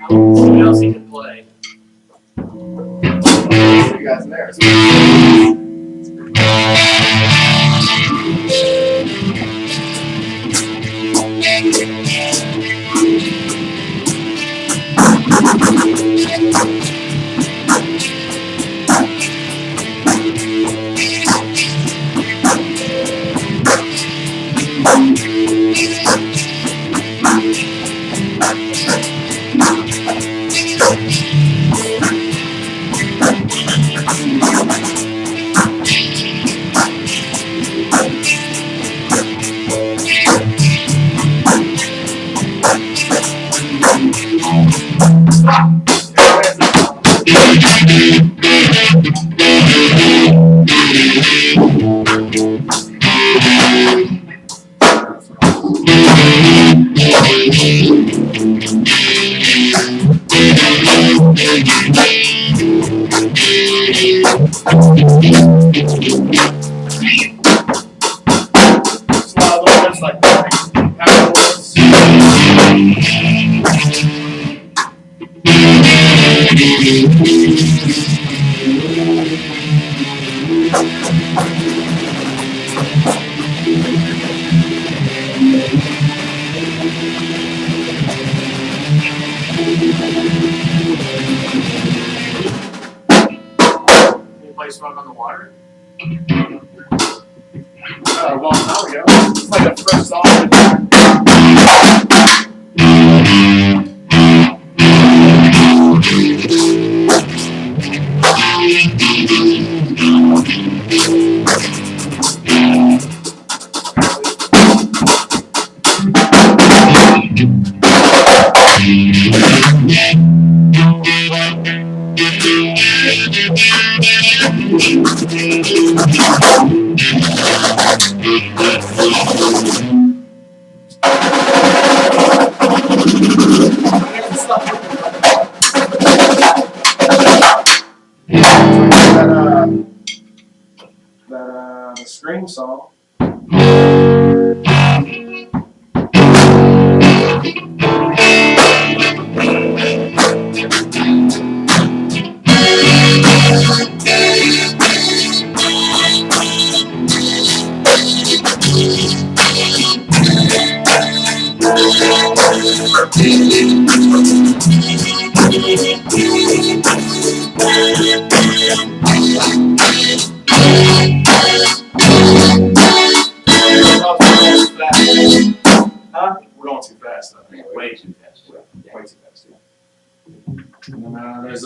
Somebody else he can play. You guys in there. Play Smoke on the Water? Well, now we go. It's like a fresh song. The Scream song. We're going too fast, though. Way too fast. Way too fast, yeah. And then there's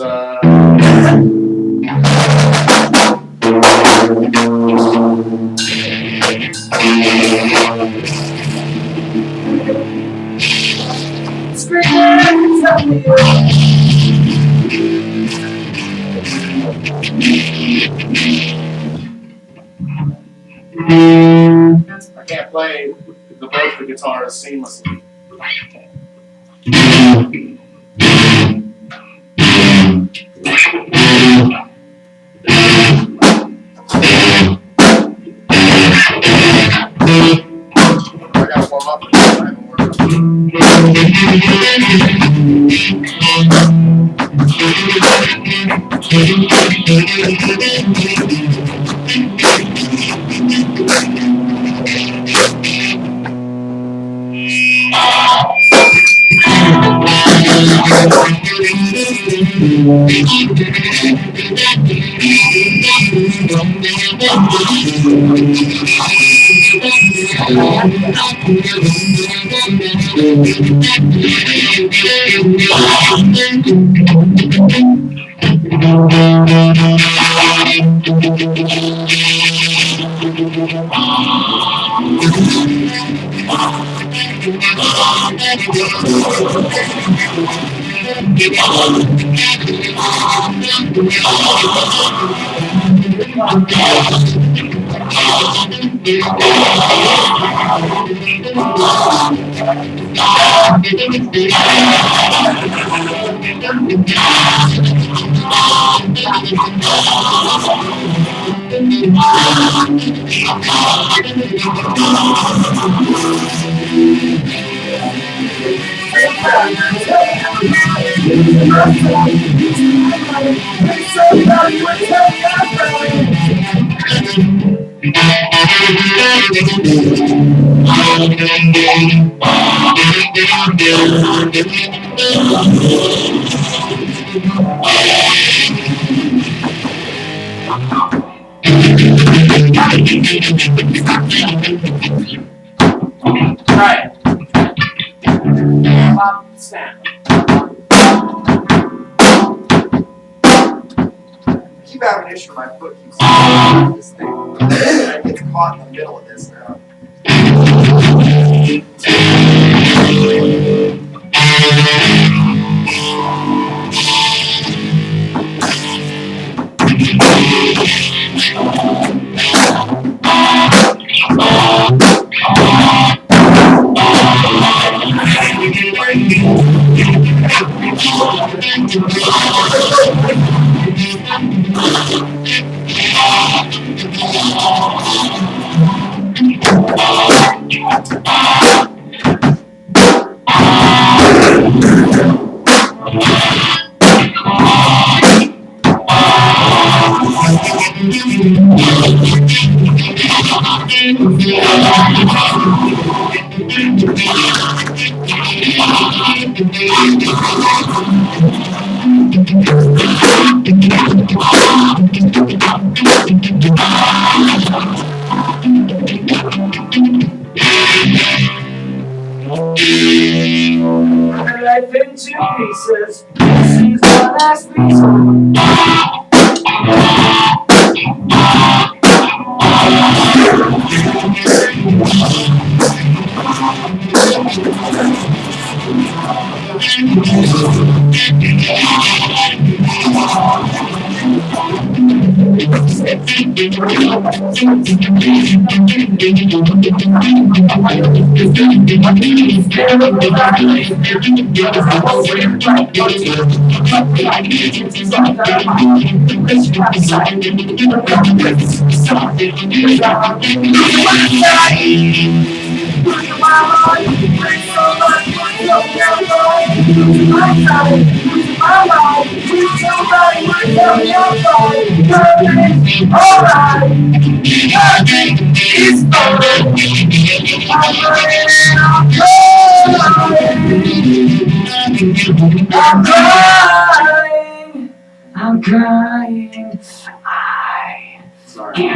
I can't play both the guitars seamlessly. I gotta warm up with this time. Alright. Pop, snap. I keep having an issue. My foot keeps this thing. It's caught in the middle of this now. Life into pieces. She's the last piece. I'm crying. Sorry.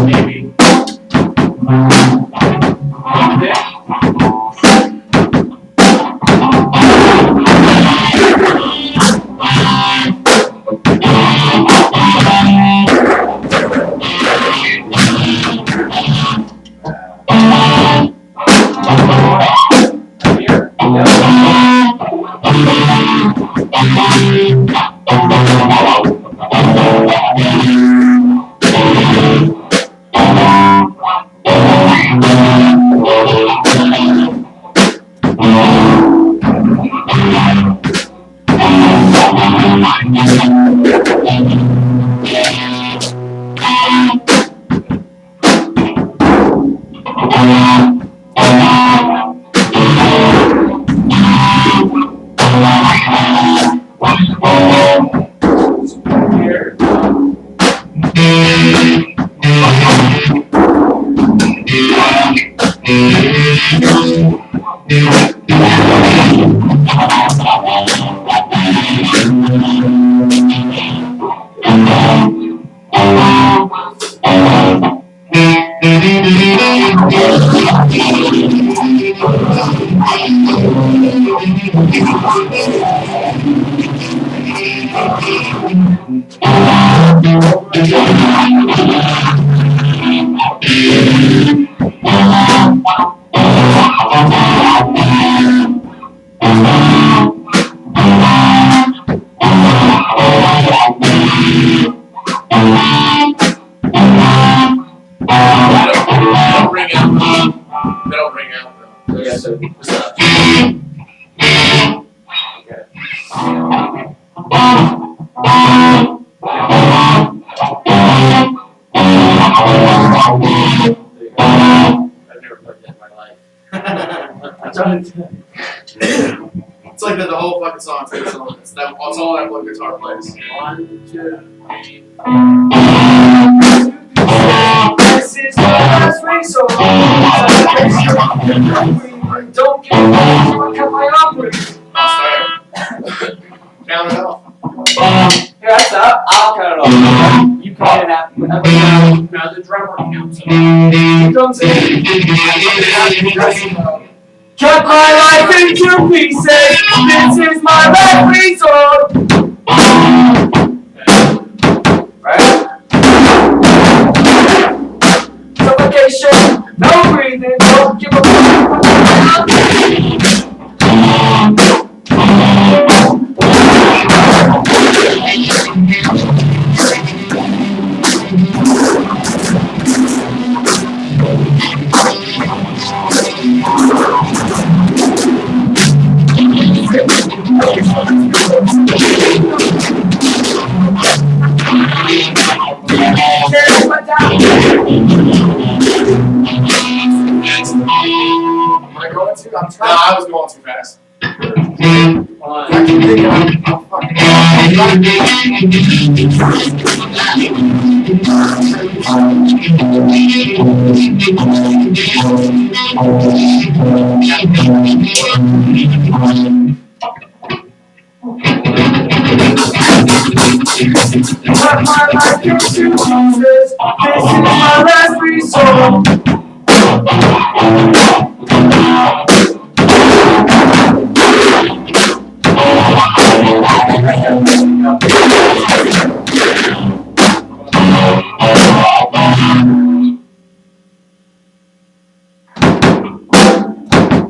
Maybe. Don't ring out. They don't ring out though. Yeah, so What's up? I've never played that in my life. It's like the whole fucking song. It's all that one guitar plays. 1, 2, 3. This is the last resort. Don't give me to cut my offerings. I'll start. Count it off. here, I'll cut it off. You cut it out. No, the drummer counts. He comes in. Cut my life into pieces. This is my last resort. Right? Suffocation, no breathing, don't give a fuck. There's my down. Am I going too? I'm No, trying. I was going too fast. One. I keep thinking I'm fucking. Cut my life into pieces. This is my last resort.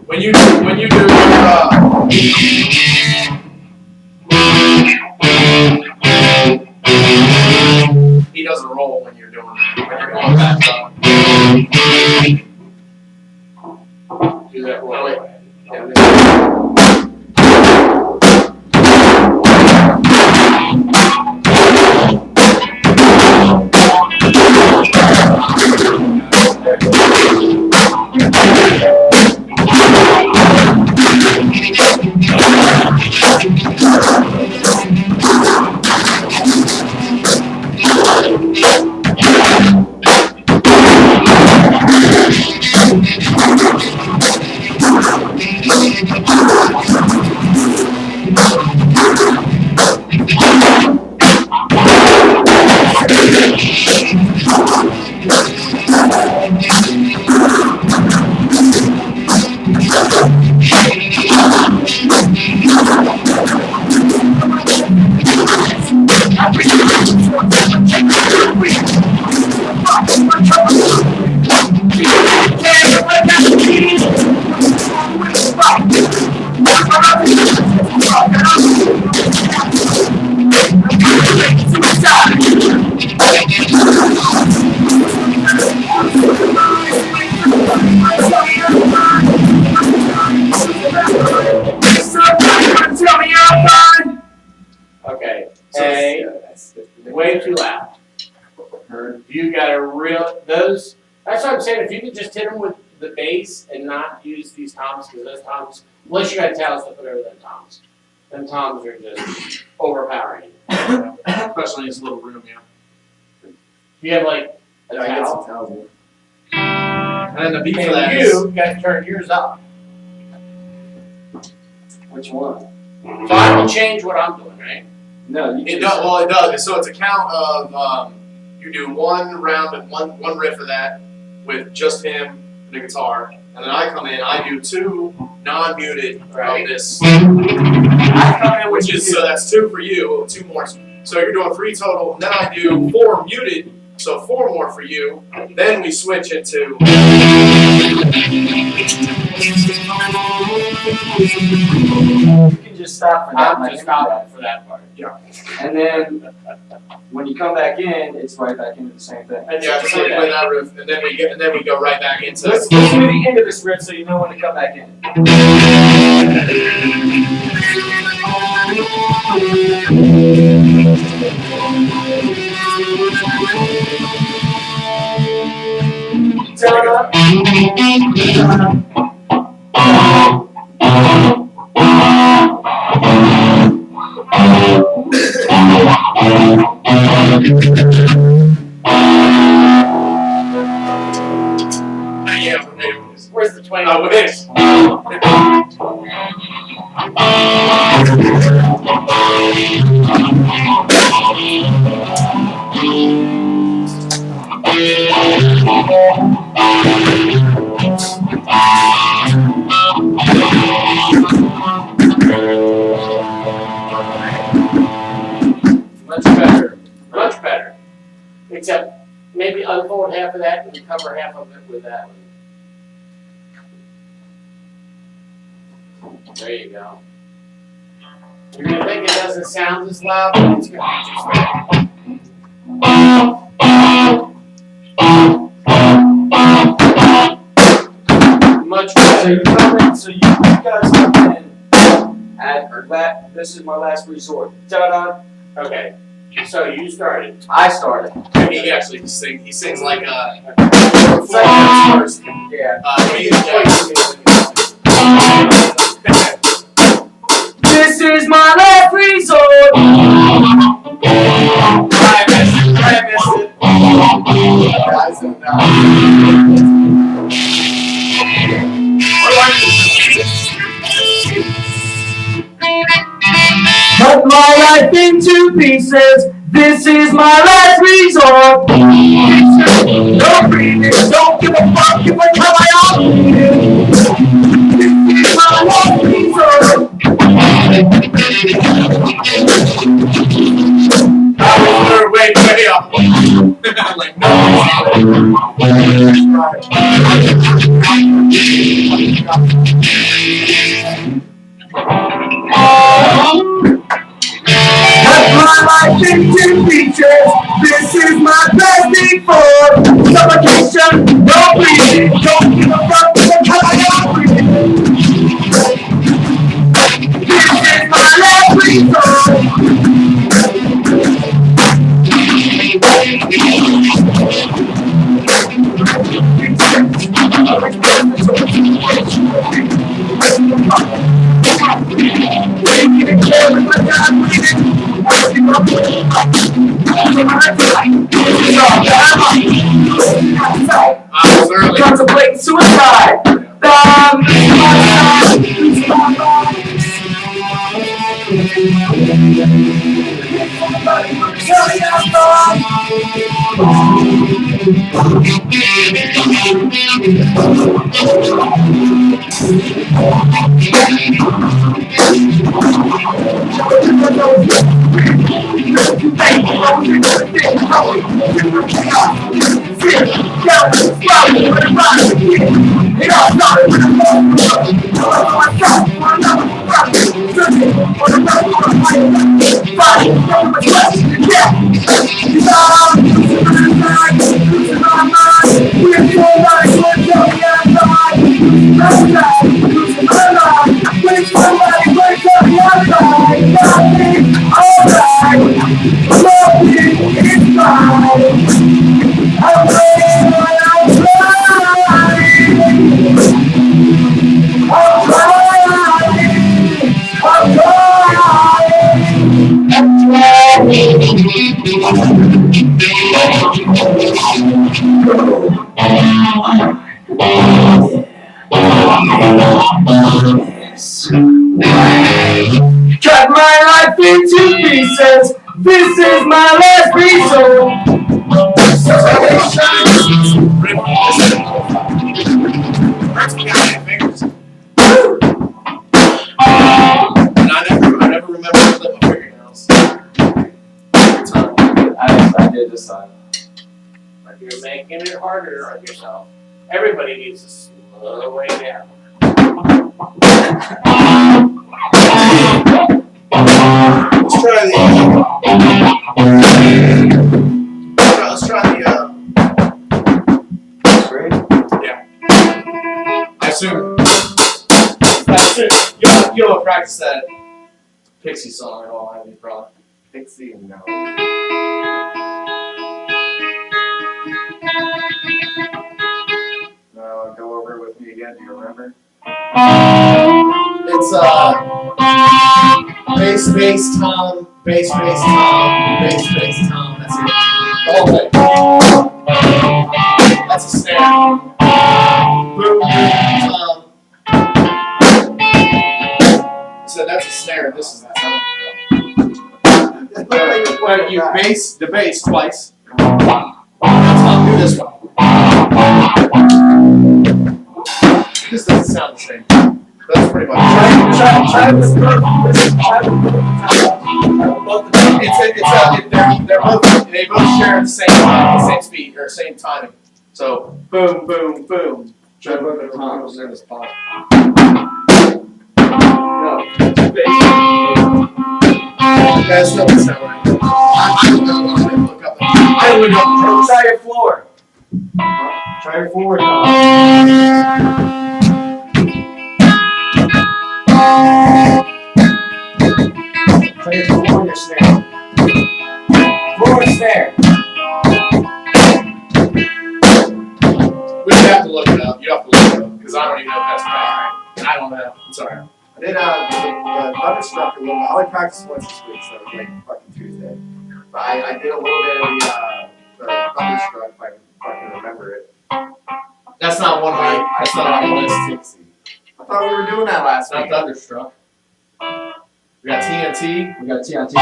When you do your he does a roll when you're doing that. When you're going back up. Do that roll. Wait. Okay. Hey, way too loud. You got a real those. That's what I'm saying. If you could just hit them with the bass and not use these toms, because those toms, unless you got talents to put over them toms are just overpowering. Especially in this little room, yeah. You have like a I get some towel. towels. And then the beat for that And is. you gotta turn yours up. Which one? So I don't change what I'm doing, right? No, you It just. does. Well, it does. So it's a count of you do one round of one riff of that with just him and the guitar, and then I come in. I do 2 non-muted Right. of this, I come in which is so that's 2 for you, 2 more. So you're doing 3 total. And then I do 4 muted, so 4 more for you. Then we switch it to. You can just stop for that. I'm like just anything. stopping for that part. And then when you come back in, it's right back into the same thing. And Yeah, just like play that riff, and then we go right back into. Let's do the end of this riff so you know when to come back in. Yeah, Where's the twang? with this. Much better. Much better. Except maybe unfold half of that and cover half of it with that one. There you go. You're gonna think it doesn't sound as loud, but it's gonna be just right. Much So better. you come in, so you guys come in at, this is my last resort. Ta-da! Okay. So you started. I started. He actually sings. He sings like a. It's like first. Yeah. This is my last resort. I missed it. Guys, and, Cut my life into pieces. This is my last resort. Don't breathe it. Don't give a fuck. Give a how I all feel. This is my last resort. we're way up. Like, Cut my life into pieces. This is my best before suffocation. Don't breathe it. Don't give a fuck. Give a how I all feel. This is my last resort. early. Contemplating suicide. I'm Cut my life into pieces. This is my last resort. And I never remember to clip my fingernails. Every time. I did this time. But you're making it harder on yourself. Everybody needs to slow way down. Let's try the. Great. I assume. You'll practice that Pixie song at all, have you, probably? Pixie, no. No, go over it with me again. Do you remember? It's bass, tom, bass, tom, bass, tom. That's it. The whole way. That's a snare. Boom, tom. So that's a snare. This is the tom. But you bass the bass twice. Tom, do this one. This doesn't sound the same. That's pretty much they both share the same speed or same timing. So boom, boom, boom. Try both the toms in the spot. That still doesn't sound right. I don't know. I'm gonna look up. I look up. Try your floor. Try your forward tom. Try your floor and your snare. Floor and snare. We have to look it up. You have to look it up because I don't even know if that's right. I don't know. It's alright. I did the Thunderstruck a little bit. I only practiced once this week, so it was like fucking Tuesday. But I did a little bit of the Thunderstruck, if I can fucking remember it. That's not one right. That's not on the list. I thought we were doing that last It's not week. Thunderstruck. We got TNT. We got TNT.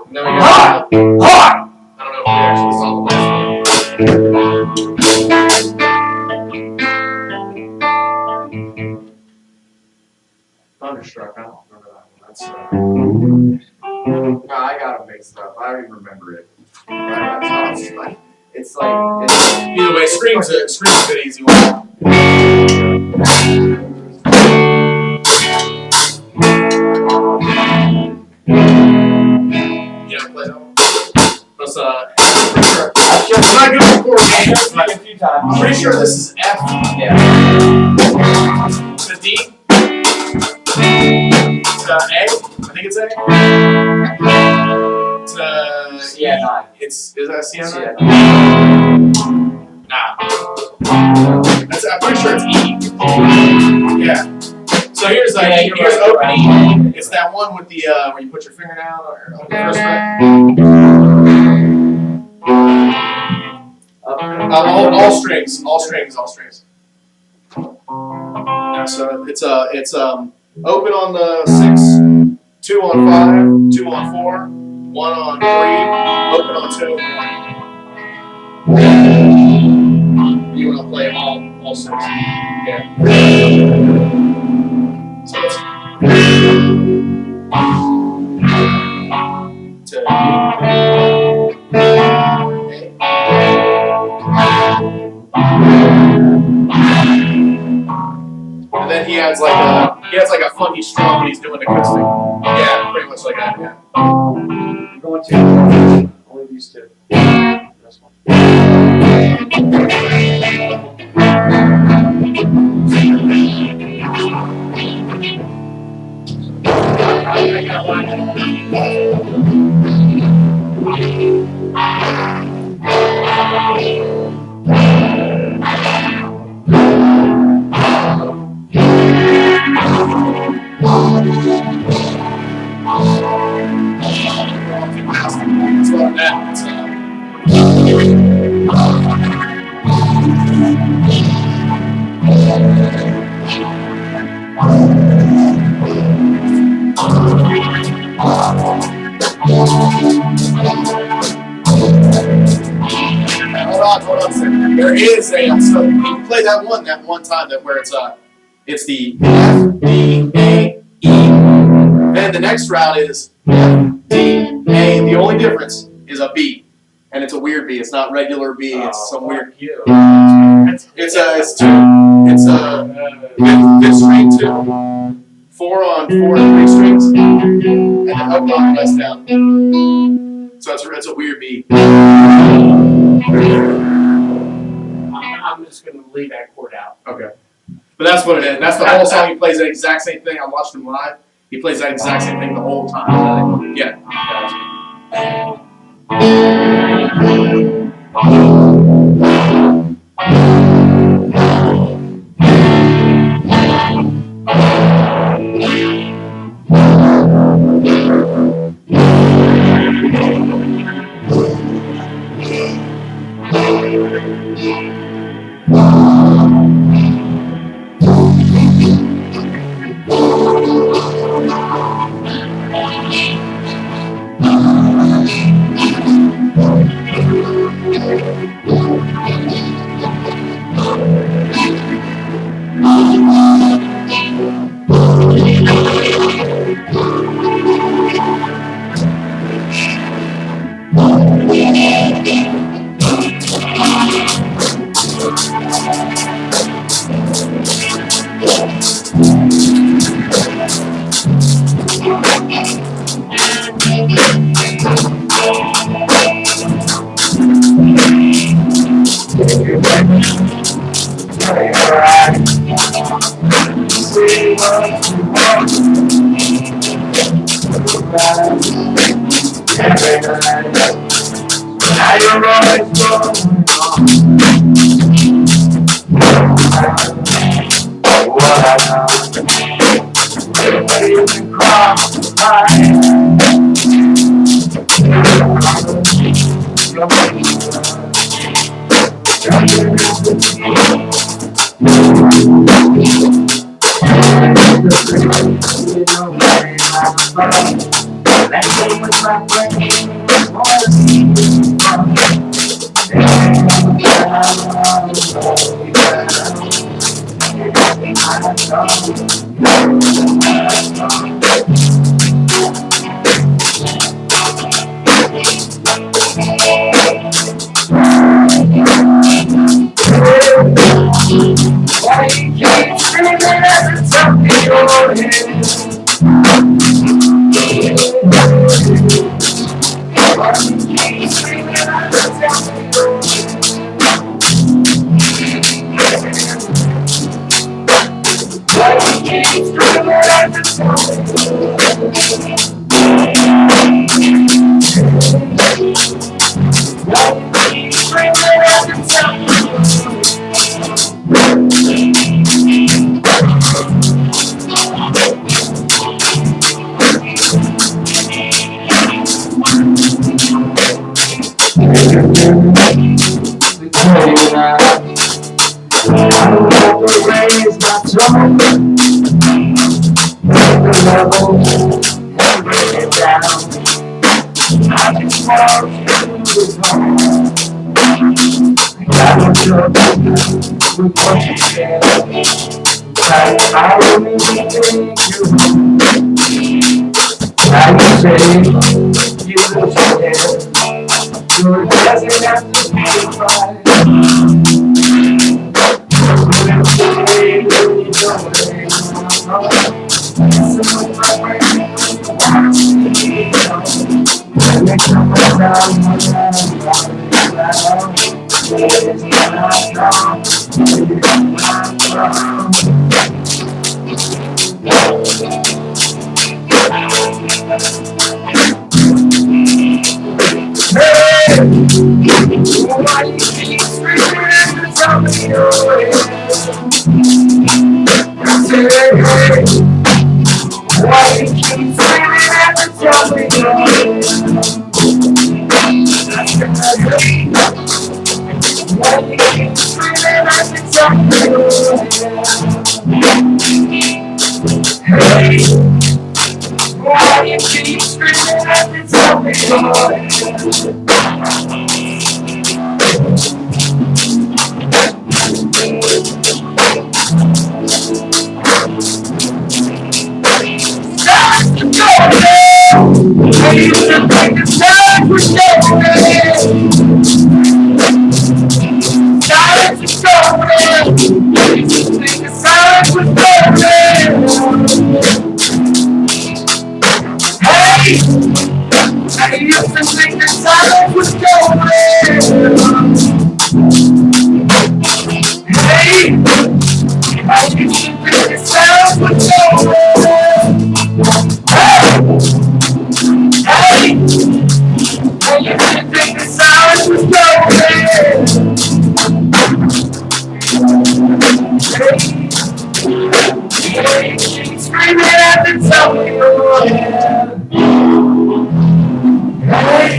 And then we got. I don't know if we actually saw the last one. Thunderstruck. I don't remember that one. That's. No, I got them mixed up. I don't even remember it. It's like Either way, Scream's a good easy one. You know, play that one? Let's, I'm not good at chord names, but A few times. I'm pretty sure this is F. Yeah. To D. To A. I think it's A. To Yeah, nine. Is that C? Yeah. Nah. I'm pretty sure it's E. Yeah. So here's here's opening. It's that one with the where you put your finger down or on the first fret. All strings. Yeah, so it's open on the 6, 2 on 5, 2 on 4, 1 on 3, open on 2. You want to play all 6. Yeah. So it's to and then he has like a funky strum when he's doing the acoustic. Yeah, pretty much like that. Yeah. You're going to only these two. this one. I got one. Slow down. Hold on a second. There is a so you can play that one time that where it's the F D A E. Then the next route is F D A. The only difference is a B, and it's a weird B. It's not regular B. It's some weird. You. It's two. It's fifth string 2, 4 on 4 and 3 strings, and then up on rest down. So it's a weird B. I'm just gonna leave that chord out. Okay. But that's what it is. That's the whole song. He plays that exact same thing. I watched him live. He plays that exact same thing the whole time. Yeah. Why you keep screaming at the top of your head? I said, hey, why you keep screaming at the top of your head? I said, hey, why you keep screaming at the top of your head? Hey, why you keep screaming at the top of your head? I used to think the silence was golden. Silence was golden. I used to think the silence was golden. Hey, I used to think the silence was golden. Hey, I used to think the silence was golden. Hey, I used to think the silence was golden. Hey, she's screaming at the top of your head. Hey,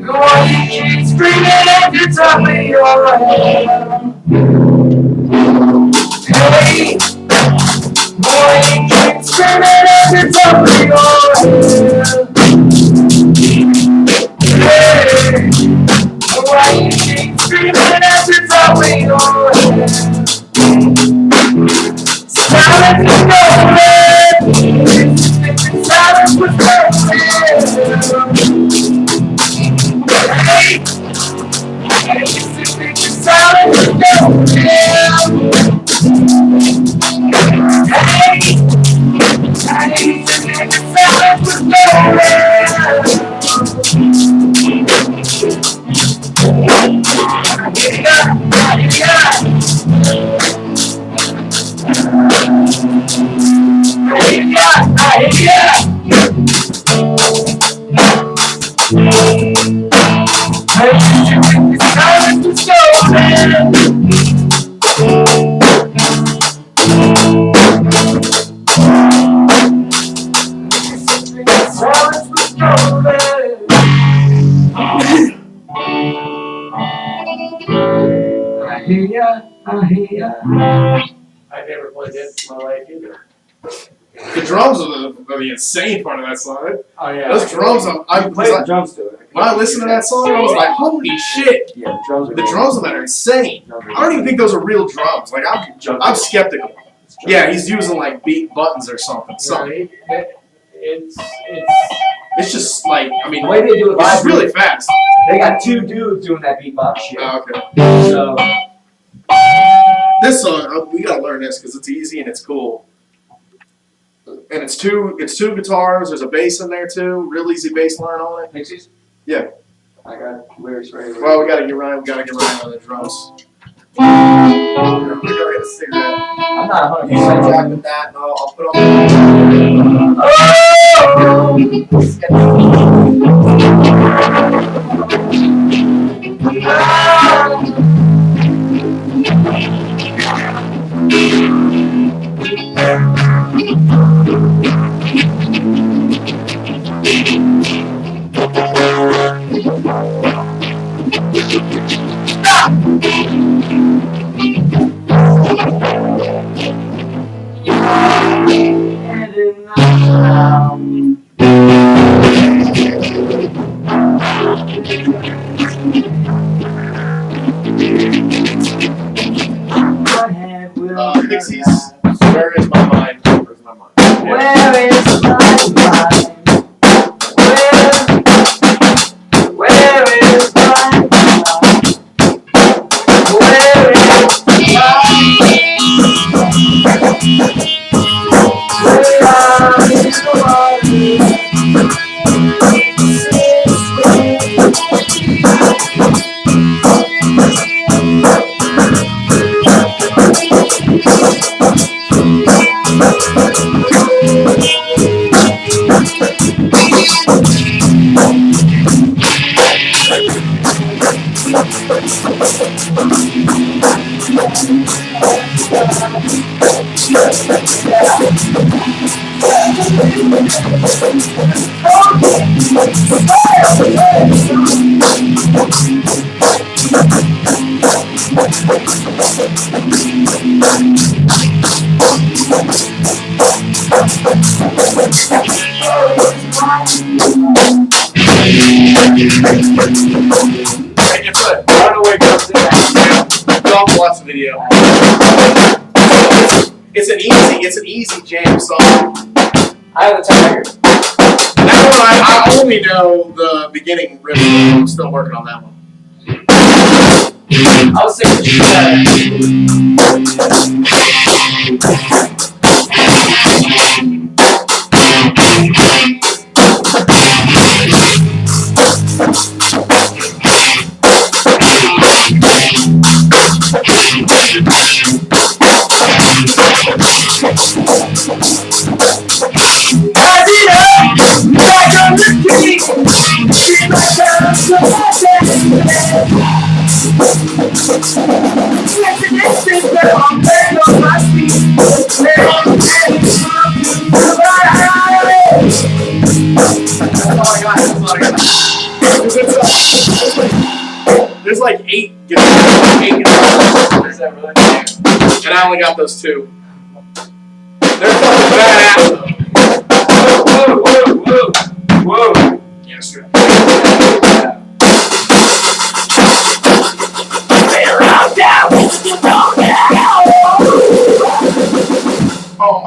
why you keep screaming at the top of your head? Hey, why you keep screaming at the top of your head? Hey, why you keep screaming at the top of your head? Silence is golden. Silence was golden. Hey, I used to think the silence was golden. Hey, I used to think the silence was golden. I never played it in my life either. The drums are the insane part of that song. Oh yeah. Those drums, I Play the drums to it. when I listened to that song, I was like, holy shit! Yeah, the drums are The drums on that are insane. I don't even think those are real drums. Like I'm skeptical. Yeah, he's using like beat buttons or something. Something. It's just like I mean, The way they do it it's live, really fast. they got two dudes doing that beatbox shit. Oh, okay. So This song, we gotta learn this because it's easy and it's cool. And it's two guitars. There's a bass in there too. Real easy bass line on it. Pixies? Yeah. I got lyrics ready. Well, we gotta get Ryan. We gotta get Ryan on the drums. We're gonna get a cigarette. I'm not You 100% said jack. jack with that, and I'll put on. Pixies. Where is my mind? Where's my mind? Where is my mind? Where is my mind? Where is Hey, it's good. I don't know where it goes to that. Don't watch the video. It's an easy jam song. I have the tiger. That one I only know the beginning riff. I'm still working on that one. I was thinking There's like 8 guitars. Is that really? And I only got those 2. They're fucking badass though. Whoa. Yes, sir. Oh,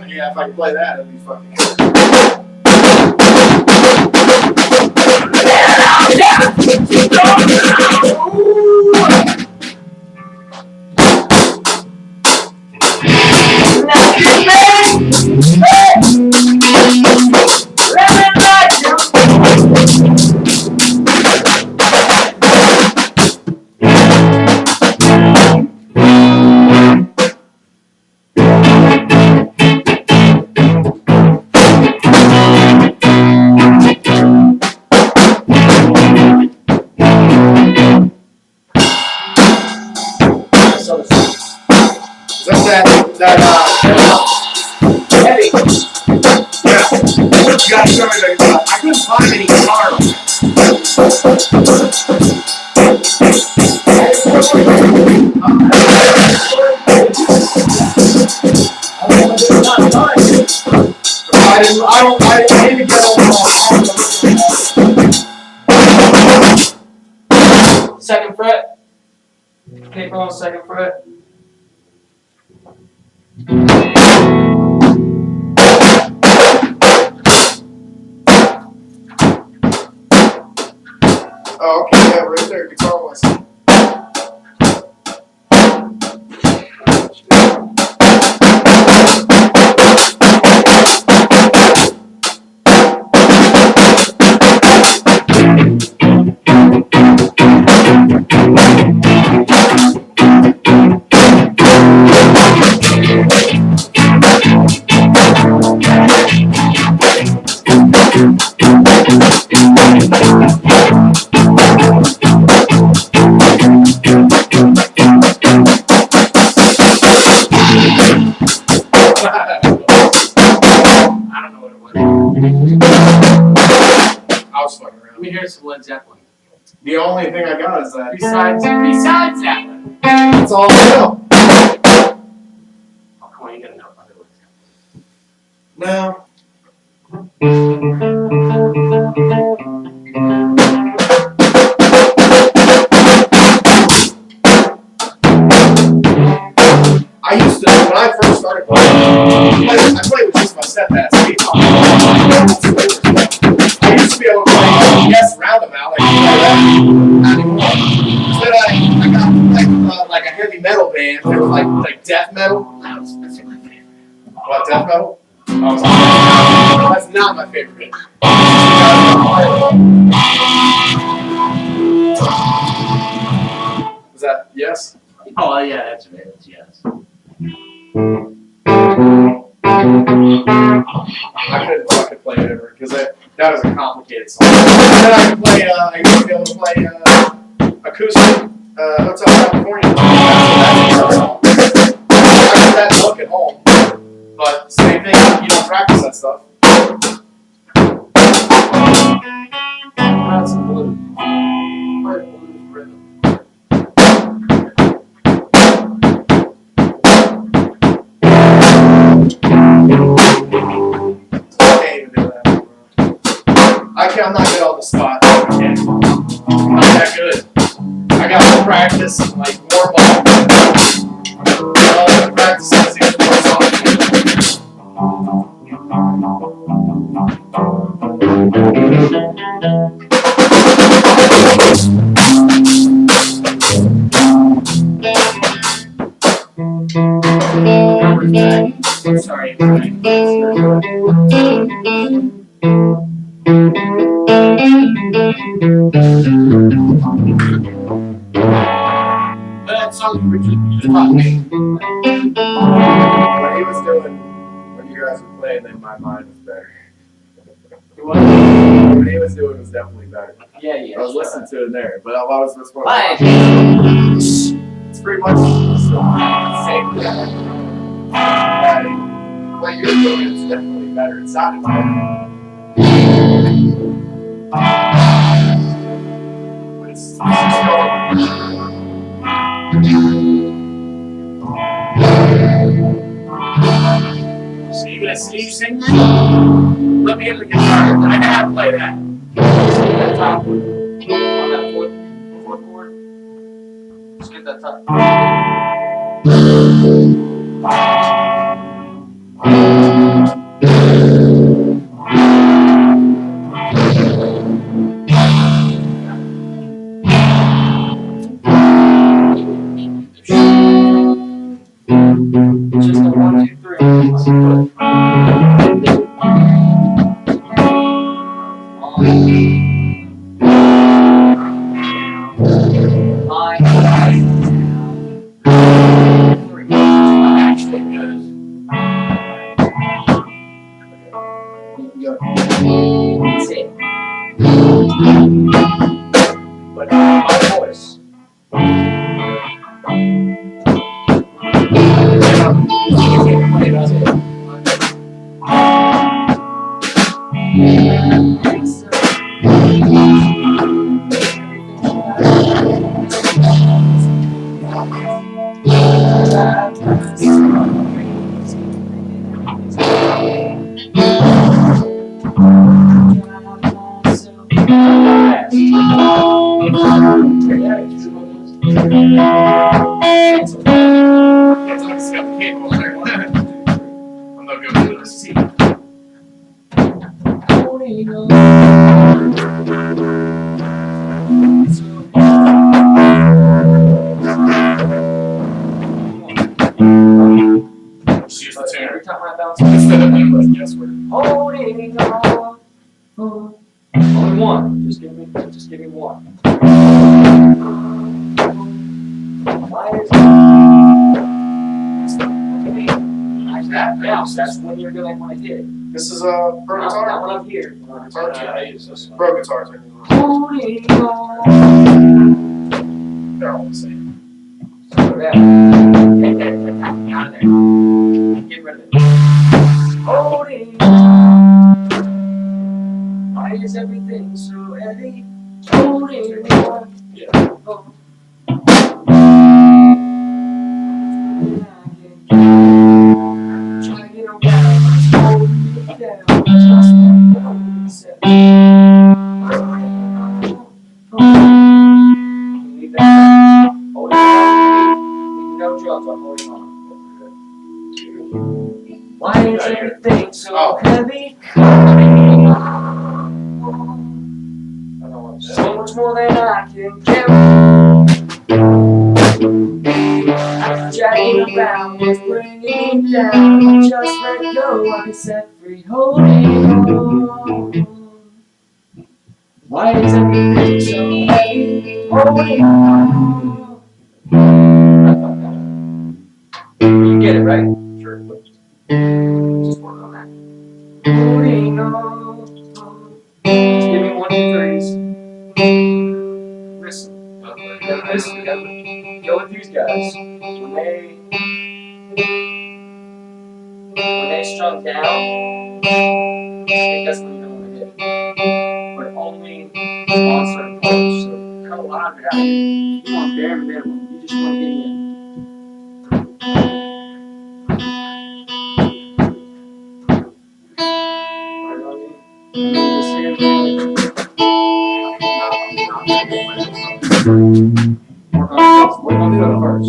yeah, if I could play that, it'd be fucking good. Heavy. Yeah. You gotta show me the I couldn't find any guitar. I didn't get all Second fret. Paper on second fret. Oh, okay, yeah, right there, guitar was. Let me hear some Led Zeppelin. The only thing I got is that. Besides that one. That's all I know. Oh, come on, you gotta know other ones. No. I used to, when I first started playing, I played with just my stepdad. I used to be able to play Yes Roundabout, like that anymore. Instead I got like a heavy metal band, they were like death metal. That's my favorite. What, death metal? Oh, that's not my favorite. Is that yes? Oh, yeah, that's it. It's yes. I couldn't fucking play it ever because that was a complicated song. And then I could play. I used to be able to play acoustic. Hotel California. I got that book at home, but same thing. You don't practice that stuff. That's blues. Where's blues rhythm? I can't even do that. I'm not good on the spot. I can't. I'm not that good. I got more practice, like more ball. The practice is even more soft. I'm sorry, Frank. That song Richard taught me. When he was doing, when you guys were playing, then my mind was better. What? What he was doing was definitely better. Yeah, I was listening to it there, but I was responding. Hi. It's pretty much the same thing. What you're doing is definitely better. It sounded better. But it's still. So you gonna sing that? Let me get the guitar. I know how to play that. That top one. On that fourth chord. Just get that top. Just a 1, 2, 3. That's it. But my voice. That's it. I'm not good at this. Just use the tuner. Every time I bounce, Instead of endless guesswork. holding on. Only one. Just give me one. Why is now, that's when you're gonna want to hit it. This is a pro Not guitar. when I'm here. I use this one. Pro guitars. Holding on. They're all the same. Yeah. Out of there. Get rid of it. Holding on. Why is everything so heavy? Holding on. Yeah. Oh. Dragging around, holding it down, just like you said. Leave that. Hold it on. No drugs, I'm holding on. Why is everything so heavy? So much more than I can carry. Dragging around, just bringing me down. Just let go, I'll be set free. Holding on. Why is everything so heavy? Holding on. You get it, right? Sure. Just work on that. Holding on. Just give me 1, 2, 3s. Listen. Listen, you gotta go with these guys. When they strum down, that's when you're going to hit. But only on certain chords. So cut a lot of it out. You want bare minimum. You just want to get in. We're going to do it first.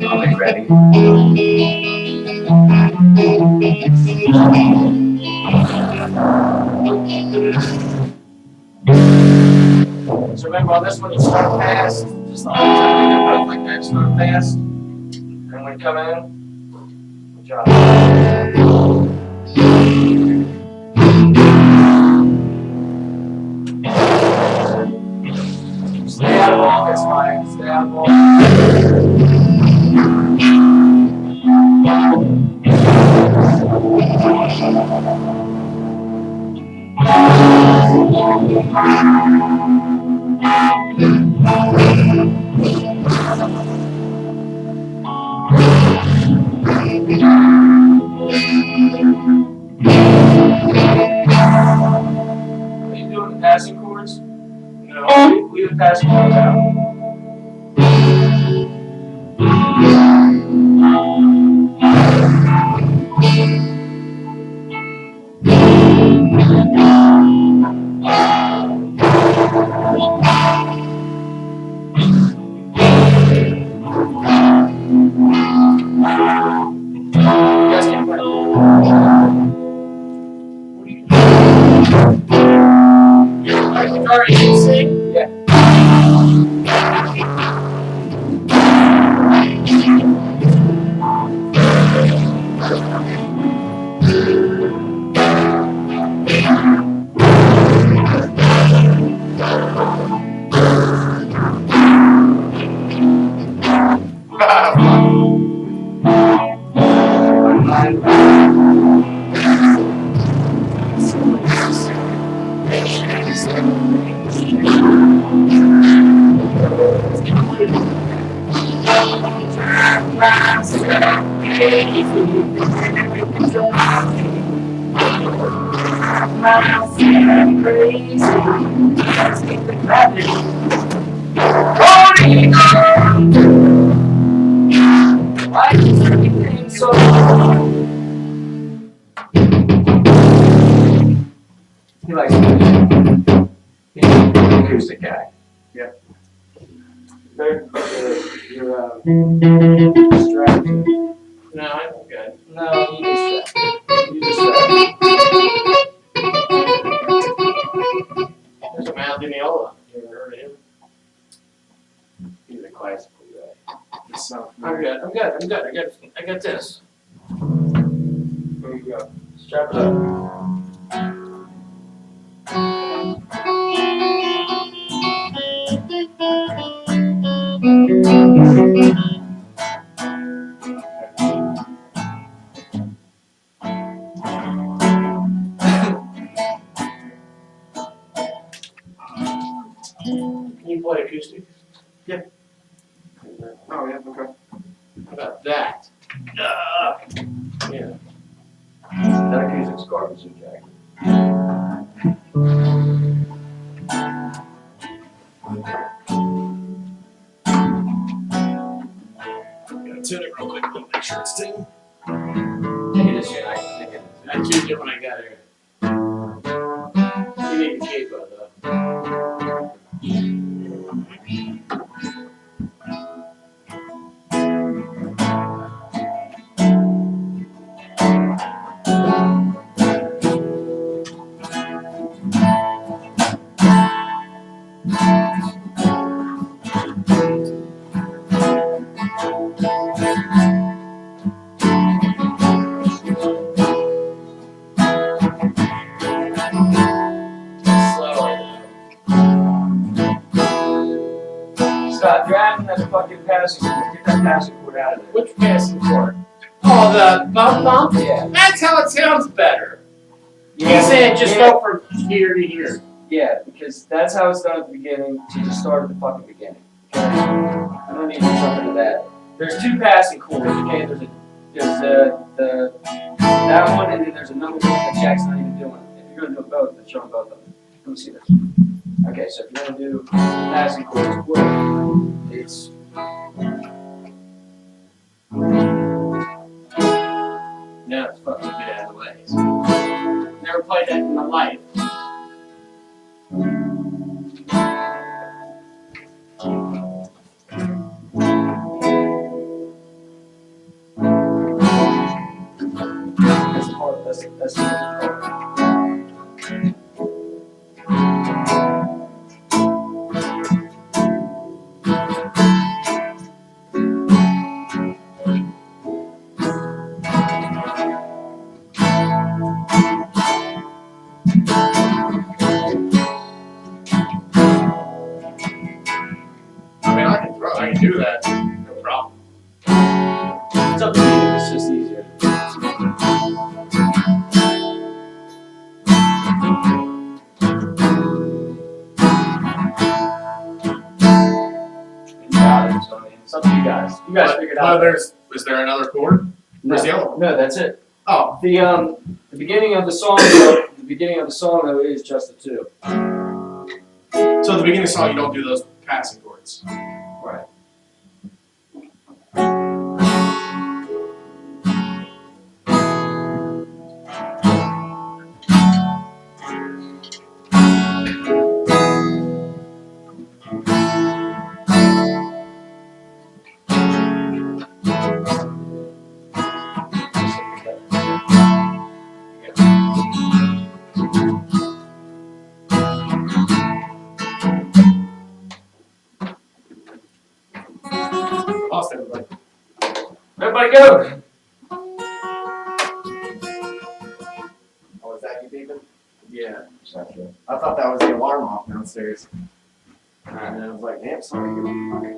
I'll be ready. So remember on this one, you start fast. Just the whole time you go like that. Start fast. And when you come in, good job. Stay out of all this, Mike. Stay out of all. Are you doing the passing chords? No. Leave the passing chords out. You guys can play. Like guitar, you can sing? Yeah. He likes music. He's an acoustic guy. Yeah. You're distracted. No, I'm good. No, you distracted. You distracted. There's a Maldoniola. You ever heard of him? He's a classical guy. It's not. I'm good. I got this. There you go. Strap it up. Can you play acoustic? Yeah. Oh, yeah, okay. How about that? Yeah. That acoustic's garbage, Jack. Gotta tune it real quick. Make sure it's tuned. Take it this year. I tuned it when I got here. You need the capo though. Stop driving that fucking passing chord. Get that passing chord out of there. Which passing chord? Oh, the bum bump? Yeah. That's how it sounds better. He said just go from here to here. Yeah, because that's how it's done at the beginning, so just start at the fucking beginning. Okay? I don't need to jump into that. There's two passing chords, okay? There's the that one, and then there's another one that Jack's not even doing. If you're gonna do both, then show them both of them. Let me see this. Okay, so if you're gonna do passing chords, it's No, it's fucking get out of the way. Never played that in my life. that's hard. That's the hard. I mean, I can do that. No problem. It's up to you. It's just easier. You got it, so I mean, it's up to you guys. You guys figure it out. Is there another chord? Where's the other one? No, that's it. Oh, The beginning of the song though is just the two. so at the beginning of the song, you don't do those passing chords. Right. Lost everybody. Everybody go. Oh, is that you beeping? Yeah. Gotcha. I thought that was the alarm off downstairs. And I was like, damn, sorry.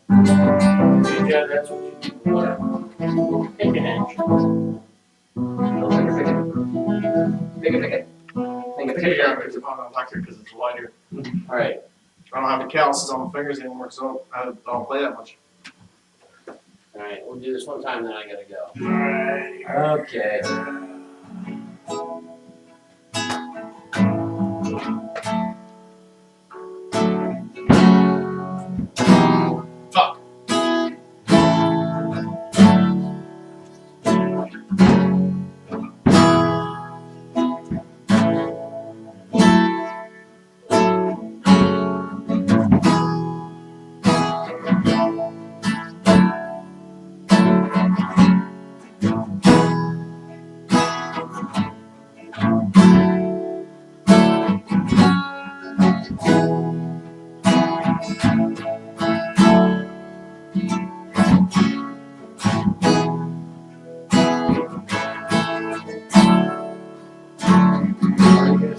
Yeah, that's what you do. Take an action. Pick it. Because if I'm electric, because it's lighter. All right. I don't have the calluses on my fingers anymore, so I don't play that much. Alright, we'll do this one time, then I gotta go. Okay. Fuck.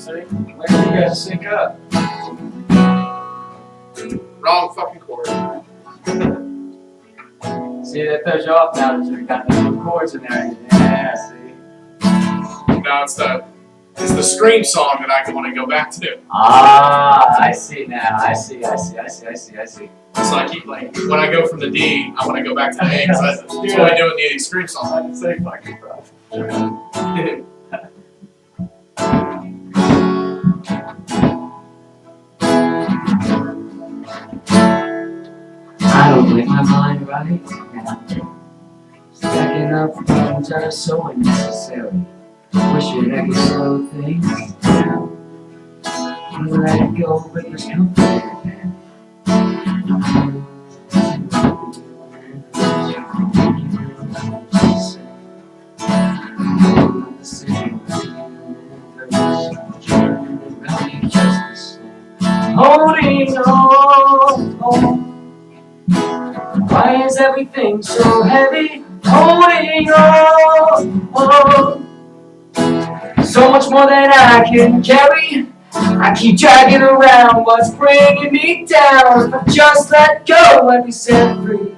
Where do you guys sync up? Wrong fucking chord. See, that throws you off now that you've got the little chords in there. Yeah, see. No, it's the Scream song that I want to go back to. Ah, I see now. I see. So I keep like when I go from the D, I want to go back to the A because that's what I do in the Scream song. I can say fucking bro. I don't make my mind right now. Stacking up things that are so unnecessary. Wishing I could slow things down and let it go, but there's comfort in it. everything so heavy, holding on. So much more than I can carry. I keep dragging around what's bringing me down. If I just let go, I'd be set free.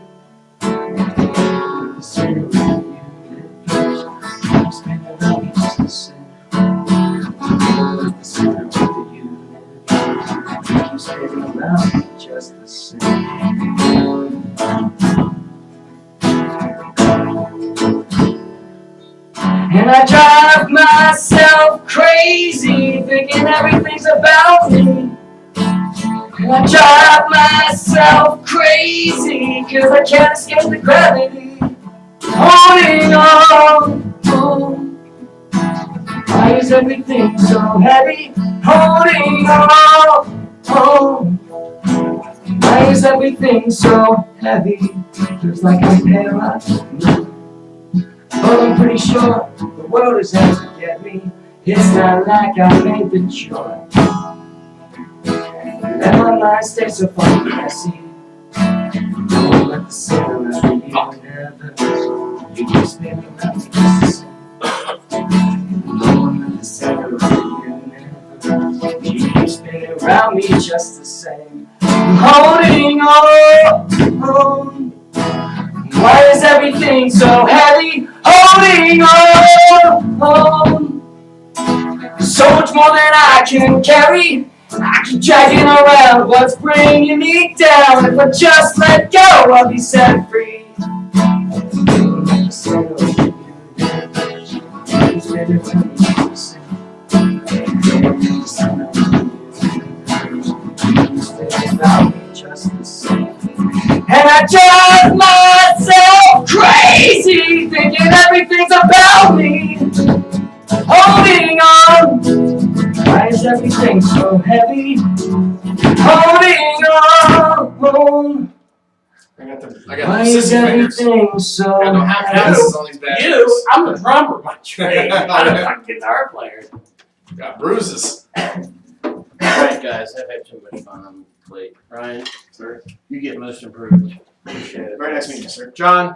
Just the same. And I drive myself crazy, thinking everything's about me. And I drive myself crazy, cause I can't escape the gravity. Holding on. Why is everything so heavy? Holding on. Why is everything so heavy? Feels like I'm paralyzed. But I'm pretty sure the world is out to get me. It's not like I made the choice. Let my mind stay so fucking messy. Don't let the center of the universe. You keep spinning around me just the same. Don't let the center of the universe. You keep spinning around me just the same. I'm holding on. Why is everything so heavy? Holding on. So much more than I can carry. I keep dragging around what's bringing me down. If I just let go, I'll be set free. And I drive myself crazy, thinking everything's about me. Holding on. Why is everything so heavy? Holding on. I got Why the is sissy fingers. everything so Got no half heavy? passes on these bad You, boys. I'm a drummer by trade. I'm a fucking guitar player. Got bruises. Alright guys, I've had too much fun on the plate. Ryan, Sir. you get most improved. Appreciate it. Very nice meeting you, sir. John,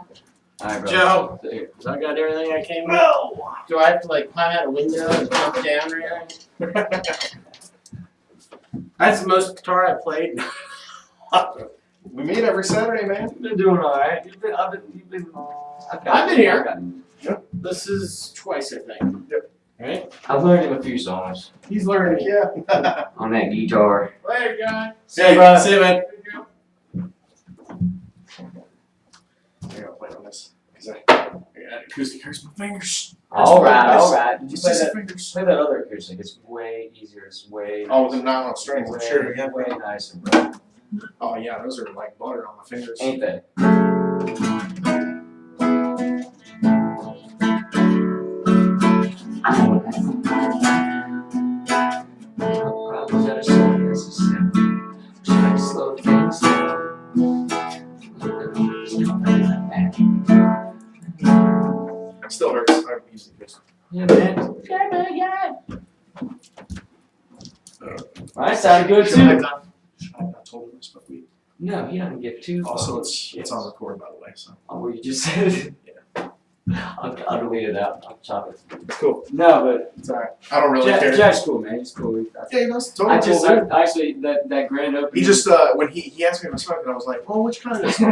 Alright, bro. Joe, so I got everything I came with? No! Do I have to like climb out a window and jump down or anything? That's the most guitar I played. We meet every Saturday, man. You've been doing alright. You've been I've been here. I've This is twice, I think. Yep. Right? learned him a few songs He's learning. Yeah. on that guitar. Later, John. Hey, bro. see you, man. I gotta play on this. Cause I got acoustic hurts my fingers. Alright. Did you play Sissy that? fingers. Play that other acoustic. It's way easier. It's way. Oh, with them nylon strings, I'm sure. Yeah. Way nicer, bro. Oh yeah, those are like butter on my fingers. Ain't they? Problems that are so necessary. Try to slow things down. It still hurts. I'm usually just. Yeah, man. Alright, sounded good I've too. not told him this, but we No, he doesn't give two. also fucking it's shits. on record, by the way. So Oh, well, you just said it. Yeah. I'll delete it out. I'll chop it. it's cool. No, but It's alright. I don't really care. Jack's cool, man. He's cool. Yeah, he knows. I Totally just cool, dude. actually that grand opening. He just when he asked me if I smoked, and I was like, "Well, which kind is it?"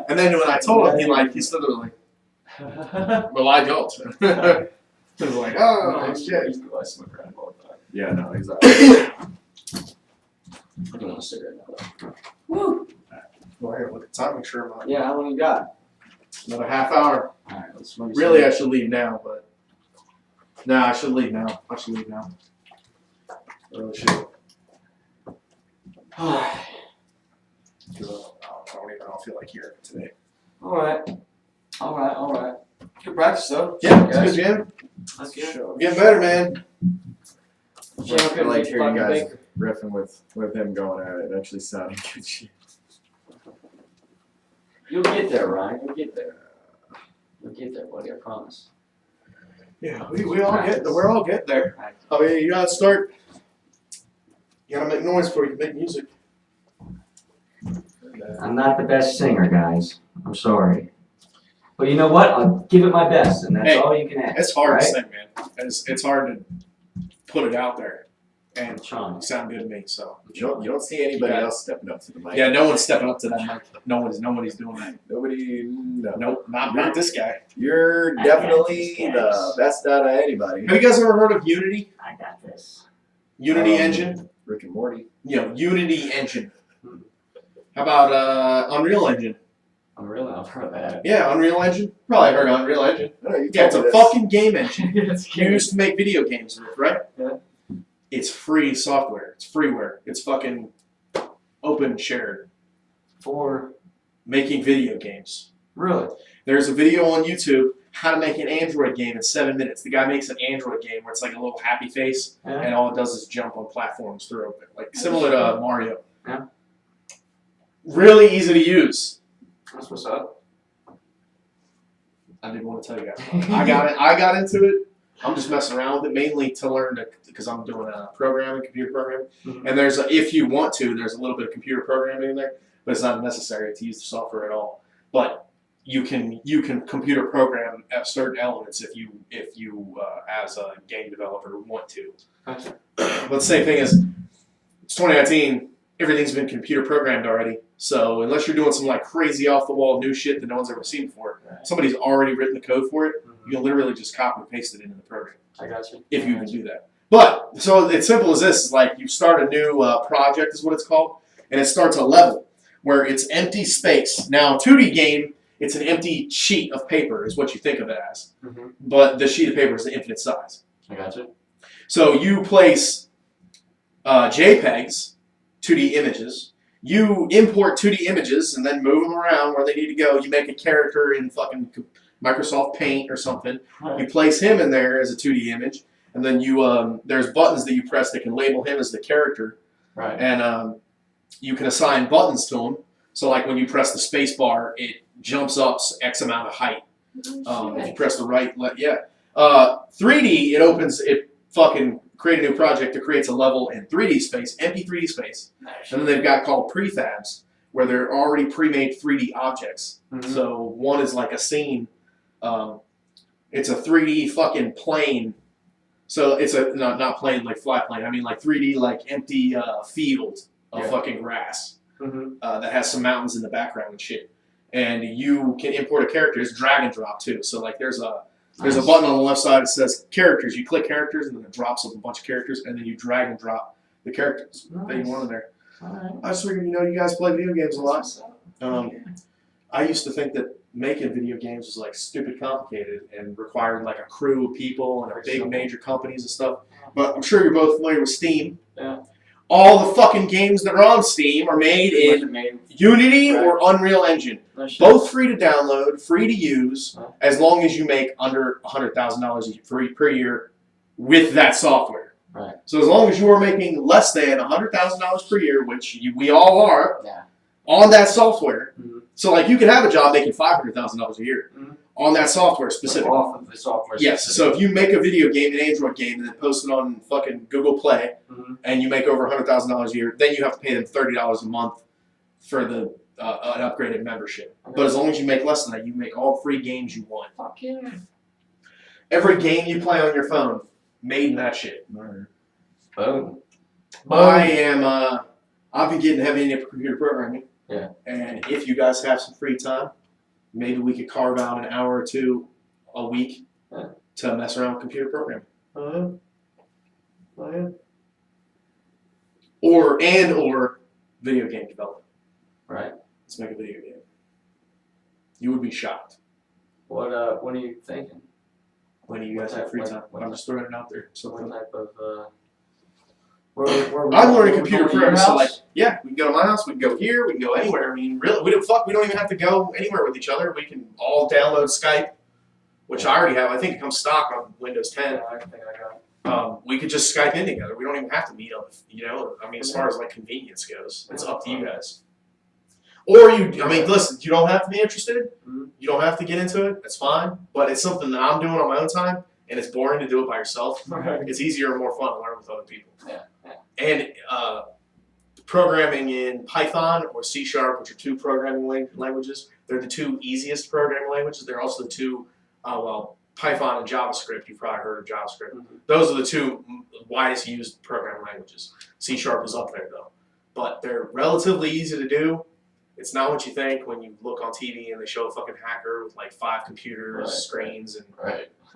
And then when I told him, he stood there like, "Well, I don't." He was like, "Oh, shit." He's cool. I smoke around him all the time. Yeah, no, exactly. I don't want to cigarette now. Well, here, look at the time. Make sure I'm not Yeah, how long you got? another half hour. Alright, let's let me Really, I see. should leave now, but no, I should leave now. I should leave now. I really should. Because I don't feel like hearing it today. Alright. Good practice though. Yeah, it's guys. good, Jim. That's good. I'm getting better, man. Jim, I like hearing you fucking guys baker. riffing with him going at it. It actually sounded good shit. You'll get there, Ryan. You'll get there. You'll get there, buddy. I promise. Yeah, we're all getting there. I mean, you gotta start. You gotta make noise before you can make music. And, I'm not the best singer, guys. I'm sorry. But you know what? I'll give it my best, and that's Hey, all you can ask. It's hard right? to sing, man. It's hard to put it out there and Sean. sound good to me. So You don't see anybody else stepping up to the mic. yeah, no one's stepping up to that mic. Nobody's doing that. Nobody. No. Nope, not this guy. You're definitely the best out of anybody. Have you guys ever heard of Unity? I got this. Unity Engine? Rick and Morty. Unity Engine. How about Unreal Engine? Unreal, I've heard that. Yeah, Unreal Engine. Probably heard of Unreal Engine. No, you Yeah, it's told a me this. fucking game engine. You used to make video games with, right? Yeah. It's free software. It's freeware. It's fucking open shared. For Making video games. really? There's a video on YouTube how to make an Android game in 7 minutes. The guy makes an Android game where it's like a little happy face, Yeah. and all it does is jump on platforms through it, like similar to Mario. Yeah. Really easy to use. That's what's up. I didn't want to tell you guys. I got into it. I'm just messing around with it mainly to learn because I'm doing a programming, computer programming. Mhm. And there's if you want to, there's a little bit of computer programming in there, but it's not necessary to use the software at all. But you can computer program certain elements if you as a game developer want to. Gotcha. But the same thing is, it's 2019. Everything's been computer programmed already. So unless you're doing some like crazy off the wall new shit that no one's ever seen before, somebody's already written the code for it. You can literally just copy and paste it into the program I got you. if you can do that. But so it's simple as this: is like you start a new project, is what it's called, and it starts a level where it's empty space. Now, 2D game, it's an empty sheet of paper, is what you think of it as. Mm-hmm. But the sheet of paper is the infinite size. I got you. So you place JPEGs, 2D images. You import 2D images and then move them around where they need to go. You make a character in fucking Microsoft Paint or something. You place him in there as a 2D image, and then you there's buttons that you press that can label him as the character, Right. and you can assign buttons to him. So like when you press the space bar, it jumps up X amount of height. If you press the right, 3D, it fucking create a new project that creates a level in 3D space, empty 3D space. And then they've got called prefabs, where they're already pre-made 3D objects. Mhm. So one is like a scene. It's a 3D fucking plane. So it's a not plane like flat plane. I mean like 3D like empty field of fucking grass Mm-hmm. that has some mountains in the background and shit. And you can import a character. It's drag and drop too. So like there's a button on the left side that says characters. You click characters and then it drops up a bunch of characters, and then you drag and drop the characters that you want in there. Alright. I just figured, you guys play video games a lot. I used to think that making video games was like stupid complicated and required like a crew of people and a big major companies and stuff. But I'm sure you're both familiar with Steam. Yeah. All the fucking games that are on Steam are made in Unity or Unreal Engine. Both free to download, free to use, as long as you make under $100,000 per year with that software. Right. So as long as you are making less than $100,000 per year, which we all are, Yeah. on that software. Mhm. So like you could have a job making $500,000 a year Mhm. on that software specifically. Off of the software. Yes. So if you make a video game, an Android game, and then post it on fucking Google Play, Mhm. and you make over $100,000 a year, then you have to pay them $30 a month for the an upgraded membership. But as long as you make less than that, you make all free games you want. Fuck yeah. Every game you play on your phone, made in that shit. Boom. I've been getting heavy into computer programming. Yeah. And if you guys have some free time, maybe we could carve out an hour or two a week to mess around with computer programming. Or video game development. Right. Let's make a video game. You would be shocked. What are you thinking? When do you guys have free time? I'm just throwing it out there. What So type of where I'm learning computer going to your programming, so like, house? yeah, we can go to my house, we can go here, we can go anywhere. I mean, really, we don't even have to go anywhere with each other. We can all download Skype, which I already have. I think it comes stock on Windows 10. Yeah, I think I got it. We could just Skype in together. We don't even have to meet up. I mean, as far as like convenience goes, it's up to you guys. Or listen, you don't have to be interested. Mhm. You don't have to get into it. That's fine. But it's something that I'm doing on my own time, and it's boring to do it by yourself. Right. It's easier and more fun to learn with other people. Yeah. And programming in Python or C#, which are two programming languages. They're the two easiest programming languages. They're also the two, Python and JavaScript. You've probably heard of JavaScript. Those are the two widest used programming languages. C# is up there though, but they're relatively easy to do. It's not what you think when you look on TV and they show a fucking hacker with like 5 computers, screens, and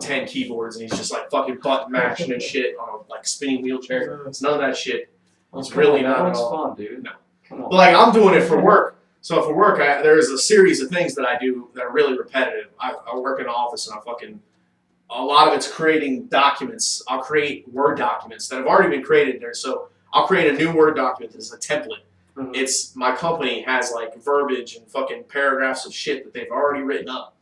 10 keyboards, and he's just like fucking button mashing and shit on a like spinning wheelchair. It's none of that shit. It's really not at all. Fun, dude. No. Come on. But like I'm doing it for work. So for work, there's a series of things that I do that are really repetitive. I work in an office and a lot of it's creating documents. I'll create Word documents that have already been created there. So I'll create a new Word document as a template. It's my company has like verbiage and fucking paragraphs of shit that they've already written up.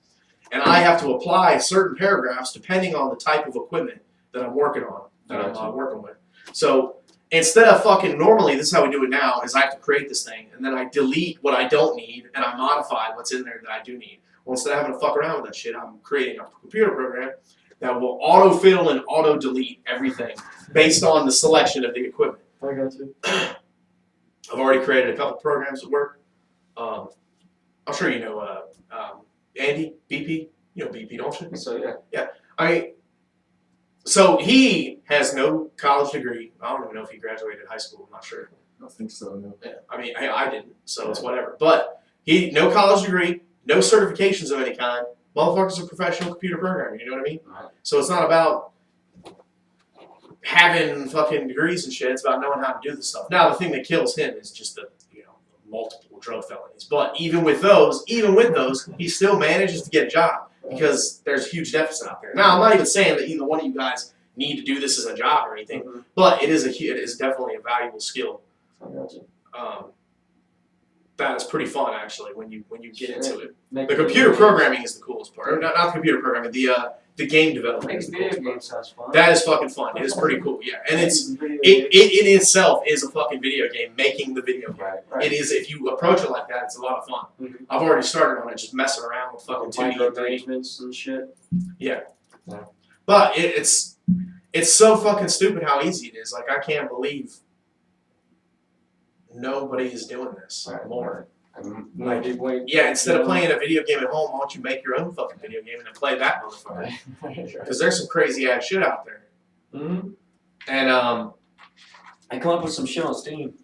And I have to apply certain paragraphs depending on the type of equipment that I'm working on, that I'm working with. So instead of fucking, normally this is how we do it now, is I have to create this thing and then I delete what I don't need and I modify what's in there that I do need. Well, instead of having to fuck around with that shit, I'm creating a computer program that will autofill and auto-delete everything based on the selection of the equipment. I got you. I've already created a couple programs at work. I'm sure you know Andy, BP. You know BP, don't you? So yeah. So he has no college degree. I don't even know if he graduated high school. I'm not sure. I don't think so, no. Yeah, I mean, I didn't, so it's whatever. But no college degree, no certifications of any kind. Motherfucker's a professional computer programmer. You know what I mean? Right. So it's not about having fucking degrees and shit. It's about knowing how to do this stuff. Now the thing that kills him is just the multiple drug felonies. But even with those, he still manages to get a job because there's a huge deficit out there. Now I'm not even saying that either one of you guys need to do this as a job or anything, but it is definitely a valuable skill. I got you. That is pretty fun actually when you get into it. Make The computer programming is the coolest part. Or not the computer programming, the game development Makes is the video coolest part. games sounds fun. That is fucking fun. It is pretty cool, yeah. And it in itself is a fucking video game, making the video game. Right. It is, if you approach it like that, it's a lot of fun. I've already started on it, just messing around with fucking 2D and 3D. Microarrangements and shit. Yeah. Yeah. But it's so fucking stupid how easy it is. Like, I can't believe nobody is doing this more. Yeah, instead of playing a video game at home, why don't you make your own fucking video game and then play that motherfucker? Because there's some crazy ass shit out there. And I come up with some shit on Steam.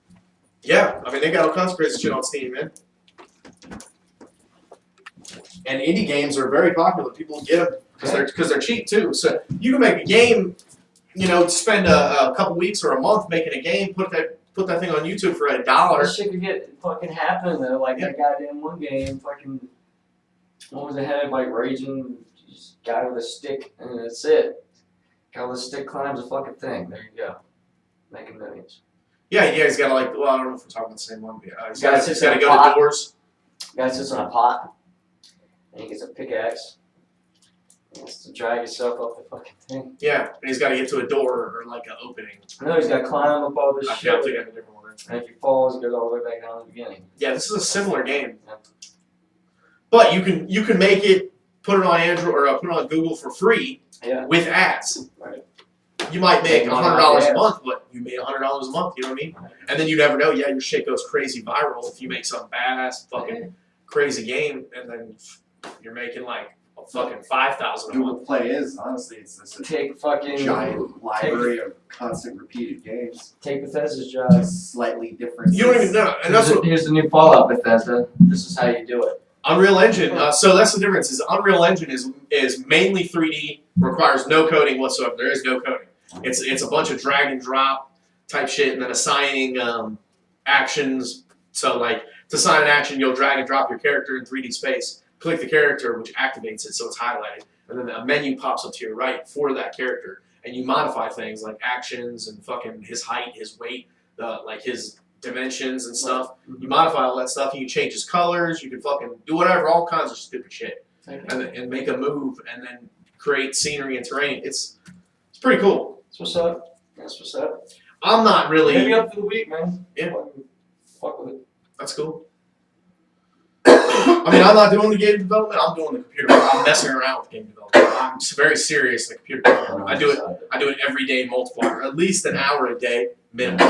yeah, I mean they got all kinds of crazy shit on Steam, man. And indie games are very popular. People get them because they're cheap too. So you can make a game, spend a couple weeks or a month making a game, put that thing on YouTube for $1. This shit could get fucking happening though. Like that goddamn one game, fucking, what was it, had like raging guy with a stick, and that's it. Guy with a stick climbs a fucking thing. There you go. Making millions. Yeah, he's got to I don't know if we're talking about the same one, but he's Guy got sits to in a go pot. to doors. Guy sits on a pot, and he gets a pickaxe. He has to drag himself up the fucking thing. Yeah, and he's got to get to a door or like an opening. No, he's got to climb up all this I shit. can't think of a different one. And if he falls, he goes all the way back down to the beginning. Yeah, this is a similar game. Yeah. But you can make it, put it on Android or put it on Google for free with ads. Right. You might make Make money $100 off a ads. month, but you made $100 a month. You know what I mean? And then you never know. Yeah, your shit goes crazy viral if you make some badass fucking crazy game, and then you're making like a fucking $5,000 a Google month. Play is honestly it's a Take fucking giant library of constant repeated games, Take Bethesda's job. slightly different. You don't even know, and that's what Here's the new Fallout Bethesda. This is how you do it. Unreal Engine. So that's the difference. Is Unreal Engine is mainly 3D, requires no coding whatsoever. There is no coding. It's a bunch of drag and drop type shit, and then assigning actions. So like to assign an action, you'll drag and drop your character in 3D space. Click the character, which activates it, so it's highlighted, and then a menu pops up to your right for that character, and you modify things like actions and fucking his height, his weight, like his dimensions and stuff. You modify all that stuff, and you change his colors. You can fucking do whatever, all kinds of stupid shit, and make a move, and then create scenery and terrain. It's pretty cool. That's what's up. That's what's up. I'm not really. Maybe up for the week, man. Yeah. Fuck with it. That's cool. I mean, I'm not doing the game development. I'm doing the computer. I'm messing around with game development. I'm very serious in the computer development. I do it every day, multiple hours, at least an hour a day minimum.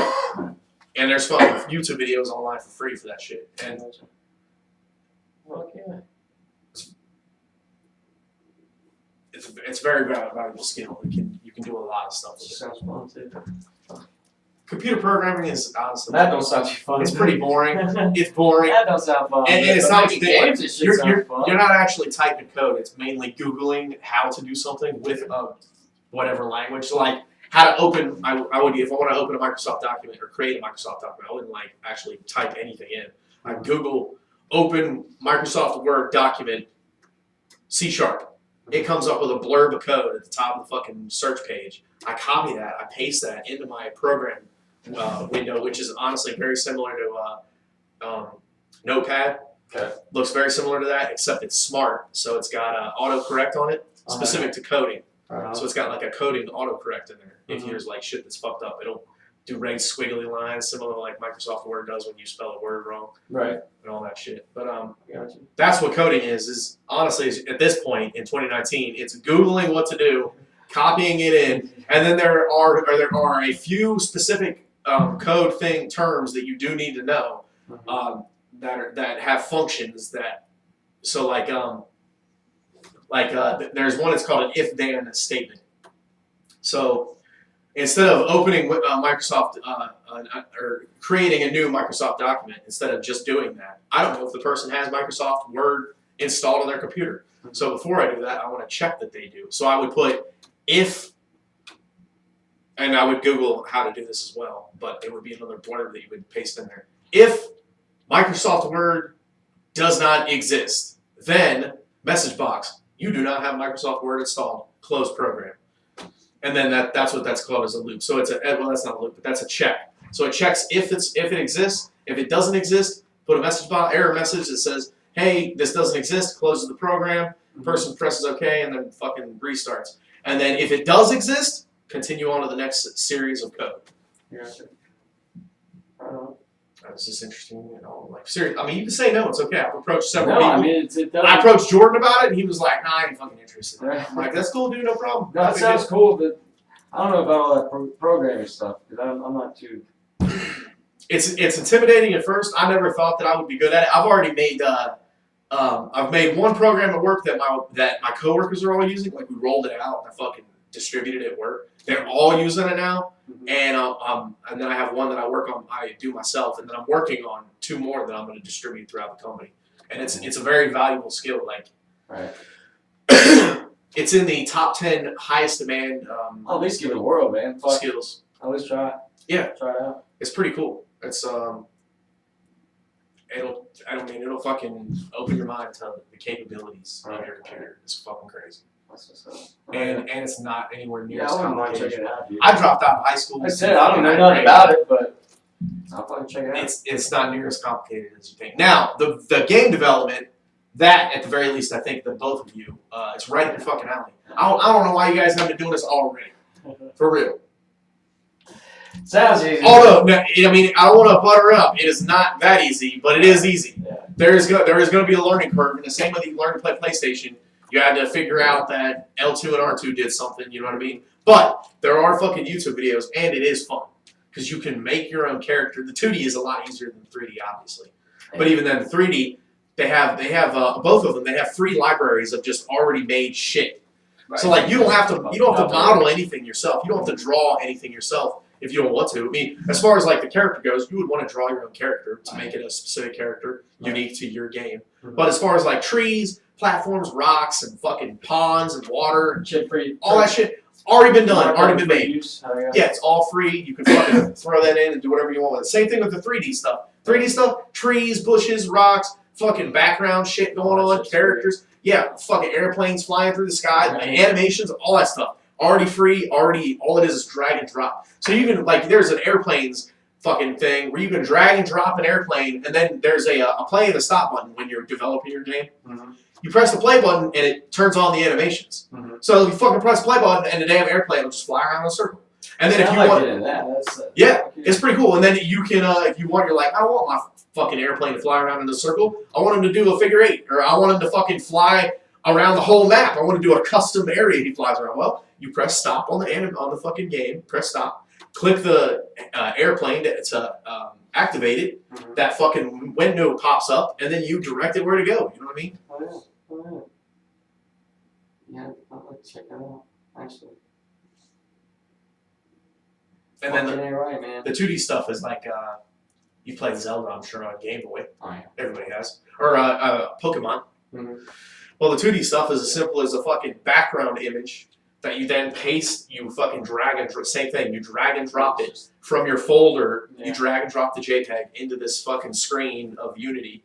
And there's fucking YouTube videos online for free for that shit. And Fuck yeah. it's very valuable skill. You can do a lot of stuff with it. Sounds fun too. Computer programming is honestly That don't sound too fun. it's pretty boring. It's boring. That don't sound fun. And it's But not making like games and shit you're, sounds you're, fun. you're not actually typing code. It's mainly Googling how to do something with whatever language. So like how to open, I would, if I want to open a Microsoft document or create a Microsoft document, I wouldn't like actually type anything in. I Google open Microsoft Word document C#. It comes up with a blurb of code at the top of the fucking search page. I copy that, I paste that into my program window, which is honestly very similar to Notepad. Okay. Looks very similar to that, except it's smart. So it's got autocorrect on it, specific to coding. So it's got like a coding autocorrect in there. If there's like shit that's fucked up, it'll do red squiggly lines, similar to like Microsoft Word does when you spell a word wrong Right. and all that shit. But Gotcha. that's what coding is honestly at this point in 2019, it's Googling what to do, copying it in, and then there are a few specific code terms that you do need to know that have functions that there's one that's called an if-then statement. So instead of opening Microsoft or creating a new Microsoft document, instead of just doing that, I don't know if the person has Microsoft Word installed on their computer. So before I do that, I want to check that they do. So I would put if, and I would Google how to do this as well, but it would be another blurb that you would paste in there. If Microsoft Word does not exist, then message box, you do not have Microsoft Word installed, close program. And then that's what that's called as a loop. So it's that's not a loop, but that's a check. So it checks if it exists. If it doesn't exist, put a message box, error message that says, hey, this doesn't exist, closes the program, person presses OK, and then fucking restarts. And then if it does exist, continue on to the next series of code. Gotcha. Is this interesting? You know, like seriously. I mean, you can say no. It's okay. I've approached several No, people. I mean it does. I approached Jordan about it, and he was like, "Nah, I ain't fucking interested." Right. I'm like, "That's cool, dude. No problem." No, that sounds cool, but I don't know about all that programming stuff because I'm not too. It's intimidating at first. I never thought that I would be good at it. I've already made I've made one program at work that my coworkers are all using. Like we rolled it out and I fucking distributed it at work. They're all using it now. And then I have one that I do myself, and then I'm working on two more that I'm going to distribute throughout the company. And it's a very valuable skill. Like, Right. it's in the top 10 highest demand I'll at least give it a whirl, man. Fuck. skills. At least try it. Yeah. Try it out. It's pretty cool. It's it'll fucking open your mind to the capabilities of your computer. It's fucking crazy. That's what's up. And it's not anywhere near Yeah, as I wouldn't mind complicated. checking it out, dude. I dropped out of high school. I said I don't know nothing about it, but I'll fucking check it out. It's not near as complicated as you think. Now, the game development, that at the very least, I think that both of you, it's right in your fucking alley. I don't know why you guys haven't been doing this already. For real. Sounds easy. Although, I mean, I don't want to butter it up. It is not that easy, but it is easy. Yeah. There is going to be a learning curve. And the same way that you learn to play PlayStation, you had to figure out that L2 and R2 did something, you know what I mean? But there are fucking YouTube videos, and it is fun. Because you can make your own character. The 2D is a lot easier than 3D, obviously. But even then, the 3D, they have both of them, they have free libraries of just already made shit. Right. So like you don't have to model anything yourself. You don't have to draw anything yourself if you don't want to. I mean, as far as like the character goes, you would want to draw your own character to make it a specific character unique to your game. But as far as like trees, platforms, rocks, and fucking ponds and water and Chip free. all that shit already been done, already been made. Yeah, it's all free. You can fucking throw that in and do whatever you want with it. Same thing with the 3D stuff. 3D stuff, trees, bushes, rocks, fucking background shit going on, characters. Yeah, fucking airplanes flying through the sky, animations, all that stuff. Already free, all it is drag and drop. So you can, like, there's an airplanes fucking thing where you can drag and drop an airplane, and then there's a play and a stop button when you're developing your game. You press the play button, and it turns on the animations. So you fucking press play button, and the damn airplane will just fly around in a circle. And then if you want, it's pretty cool. And then you can, if you want, you're like, I don't want my fucking airplane to fly around in a circle. I want him to do a figure 8, or I want him to fucking fly around the whole map. I want to do a custom area he flies around. Well, you press stop on the fucking game, press stop, click the airplane to activate it. Mhm. That fucking window pops up, and then you direct it where to go. You know what I mean? Oh yeah. Oh yeah. Yeah, I'd like to check that out. Actually. And then Fucking ain't right, man. the 2D stuff is like you played Zelda, I'm sure, on Game Boy. Oh yeah. Everybody has, or Pokemon. Mhm. Well, the 2D stuff is as simple as a fucking background image that you then paste. You fucking drag and same thing. You drag and drop it from your folder. Yeah. You drag and drop the JPEG into this fucking screen of Unity.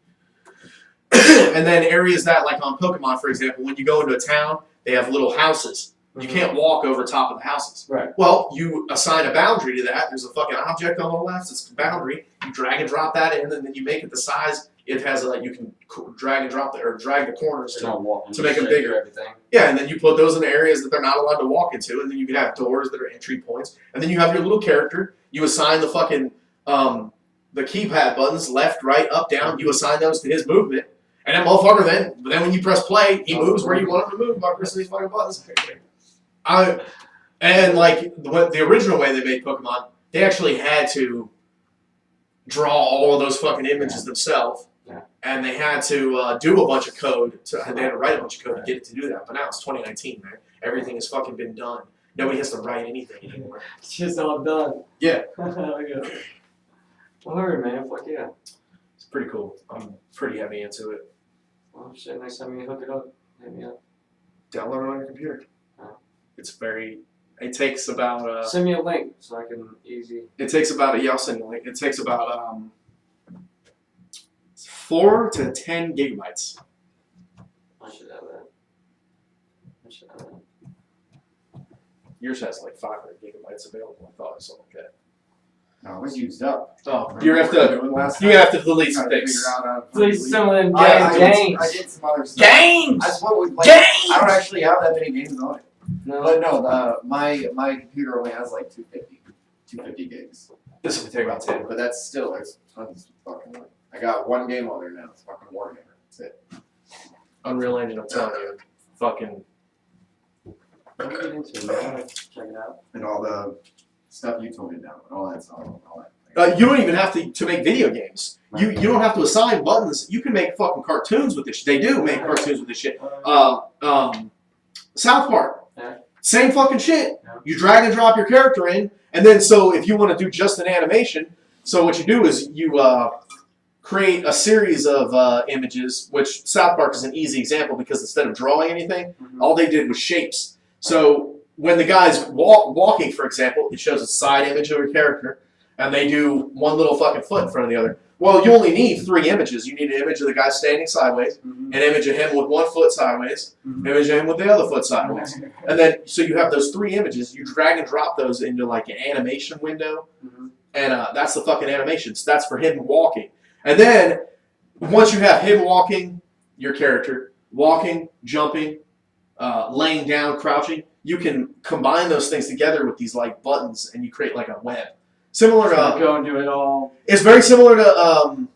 And then areas that, like on Pokemon, for example, when you go into a town, they have little houses. You Mhm. can't walk over top of the houses. Right. Well, you assign a boundary to that. There's a fucking object on the left. It's a boundary. You drag and drop that in, and then you make it the size. It has a, you can drag and drop or drag the corners They're to. not walking. to make just them shake bigger. Everything. Yeah, and then you put those in the areas that they're not allowed to walk into, and then you can have doors that are entry points, and then you have your little character. You assign the fucking the keypad buttons, left, right, up, down. You assign those to his movement, and that motherfucker then when you press play, he moves where you want him to move by pressing these fucking buttons. And like the original way they made Pokemon, they actually had to draw all of those fucking images themselves. Yeah. And they had to do a bunch of code. They had to write a bunch of code to get it to do that. But now it's 2019, man. Everything has fucking been done. Nobody has to write anything anymore. It's just all done. Yeah. Yeah. Word, man. Fuck yeah. It's pretty cool. I'm pretty heavy into it. Well, shit. Next time you hook it up, hit me up. Download it on your computer. Oh. It's very. It takes about. Send me a link so I can easy. It takes about. Yeah, I'll send you a link. It takes about 4 to 10 gigabytes. I should have that. I should have that. Yours has like 500 gigabytes available. I thought I saw like that. No, it was used up. Oh, you have to. Doing last You time? have to delete some Trying to things. figure out how to Please, some of them I games. did some other stuff. Games. That's what we like. Games. I don't actually have that many games on it. No. But no, my computer only has like 250 gigs. This will take about 10. But that's still there's tons of fucking. I got one game on there now. It's fucking Warhammer. That's it. Unreal Engine, I'm telling you, fucking. What are you into, man? Check it out. And all the stuff you told me about, all that stuff, all that. You don't even have to make video games. You don't have to assign buttons. You can make fucking cartoons with this shit. They do make cartoons with this shit. South Park. Yeah. Same fucking shit. Yeah. You drag and drop your character in, and then so if you want to do just an animation, so what you do is you create a series of images, which South Park is an easy example because instead of drawing anything, all they did was shapes. So when the guy's walking, for example, it shows a side image of your character, and they do one little fucking foot in front of the other. Well, you only need 3 images. You need an image of the guy standing sideways, an image of him with 1 foot sideways, an image of him with the other foot sideways. And then, so you have those 3 images, you drag and drop those into like an animation window, and that's the fucking animations. That's for him walking. And then, once you have him walking, your character, walking, jumping, laying down, crouching, you can combine those things together with these like buttons, and you create like a web. Similar to Go and do it all. it's very similar to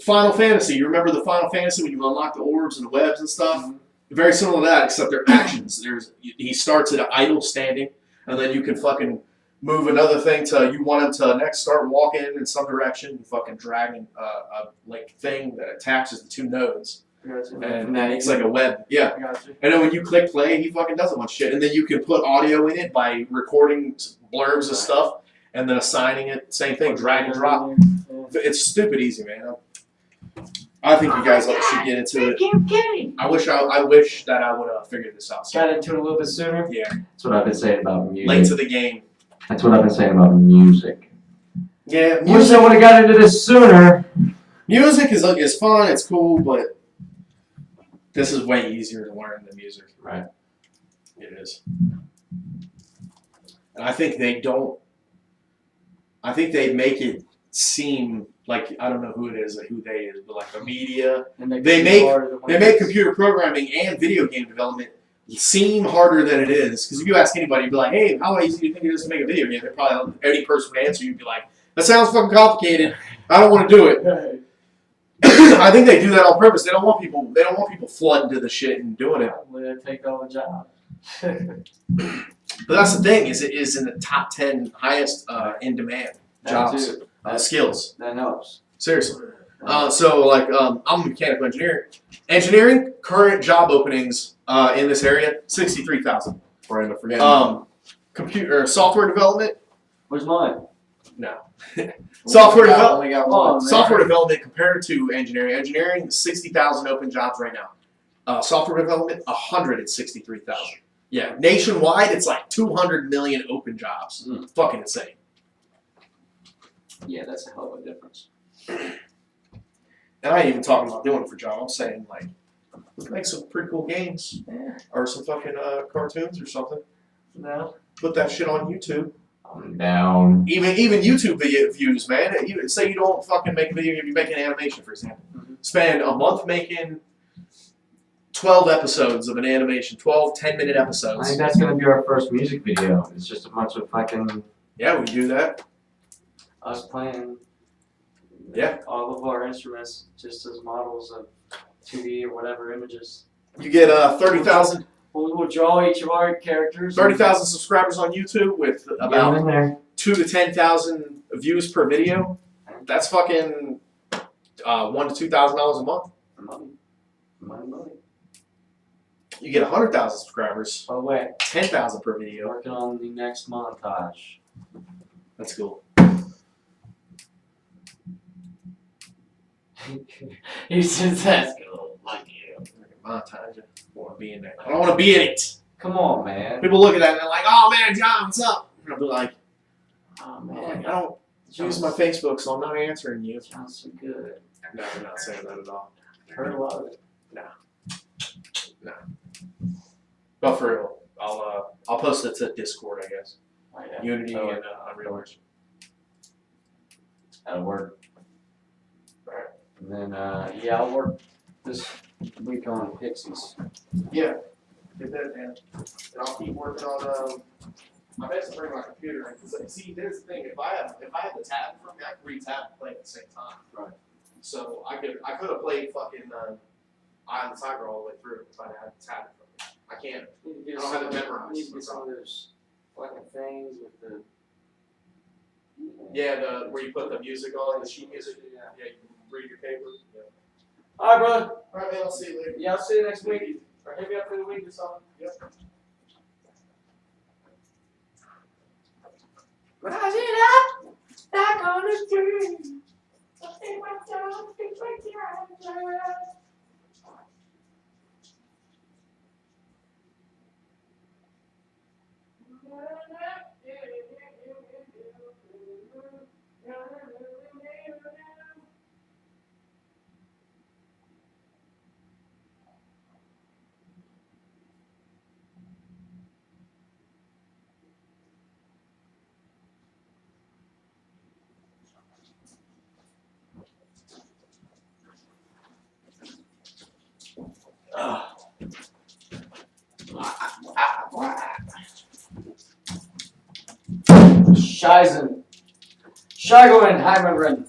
Final Fantasy. You remember the Final Fantasy when you unlock the orbs and the webs and stuff? Very similar to that, except they're actions. He starts at an idle standing, and then you can fucking move another thing to you want him to next start walking in some direction. You fucking drag a like thing that attaches the 2 nodes, and that makes like a web. Yeah. I got you. And then when you click play, he fucking does a bunch of shit. And then you can put audio in it by recording blurbs of stuff and then assigning it. Same thing, drag and drop. It's stupid easy, man. I think you guys should get into it. I wish that I would have figured this out. Got into it a little bit sooner. Yeah, That's what I've been saying about music. late to the game. That's what I've been saying about music. Yeah, Wish I would have got into this sooner. music is fun. It's cool, but this is way easier to learn than music. Right. It is. And I think they don't. I think they make it seem like I don't know who it is, like who they is, but like the media. They make computer programming and video game development seem harder than it is. Because if you ask anybody, you'd be like, "Hey, how easy do you think it is to make a video game?" They're probably any person would answer. You'd be like, "That sounds fucking complicated. I don't want to do it." I think they do that on purpose. They don't want people. They don't want people flooding to the shit and doing it. They take all the job. But that's the thing, is it is in the top 10 highest in demand That jobs, too. skills. That helps. Seriously. So like I'm a mechanical engineer. Engineering current job openings in this area 63,000. Or end up forgetting. Computer software development. Where's mine? No. Software development. Only got Come one. on, man. Software development compared to engineering. Engineering 60,000 open jobs right now. Software development 163,000. Yeah. Nationwide it's like 200 million open jobs. Mm. Fucking insane. Yeah, that's a hell of a difference. And I ain't even talking about doing it for job. I'm saying like make some pretty cool games or some fucking cartoons or something. No. Put that shit on YouTube. I'm down. Even YouTube video views, man. You say you don't fucking make a video, you make an animation, for example. Mhm. Spend a month making 12 episodes of an animation, 12 10-minute I episodes. think that's gonna be our first music video. It's just a bunch of fucking. Yeah, we do that. Us playing. Yeah. All of our instruments just as models of 2D or whatever images. You get 30,000 We'll draw each of our characters. 30,000 subscribers on YouTube with Get 'em about in there. 2 to 10,000 views per video. That's fucking $1,000 to $2,000 a month. Money. Money. You get 100,000 subscribers, By the way, 10,000 per video. working on the next montage. That's cool. He says that's cool. Like you. Montage. I want to be in there. I don't want to be in it. Come on, man. People look at that and they're like, "Oh man, John, what's up?" And I'll be like, Oh "I man. don't use my Facebook, so I'm not answering you." Sounds so good. No, I'm not saying that at all. Heard a lot of it. But for real, I'll post it to Discord, I guess. Oh, yeah. Unity That'll and work. Unreal Engine. That'll work. And then, yeah, I'll work this week on Pixies. Yeah, get that down. And I'll keep working on. I basically bring my computer in because see, here's the thing: if I have the tab from me, I can re-tab and play at the same time. Right. So I could have played fucking Eye of the Tiger all the way through if I had the tab from me. I can't. Need to get I don't have it memorized. Need to get some of those fucking things with the. Yeah, the where you put the music on, the sheet music. Yeah, you can read your paper. Yeah. All right, brother. All right, man. I'll see you later. Yeah, I'll see you next week. Or hit me up for the week or something. Yep. Rise it up, back on the street. I think myself, think myself. Scheißen. Scheigoen, Heimergren.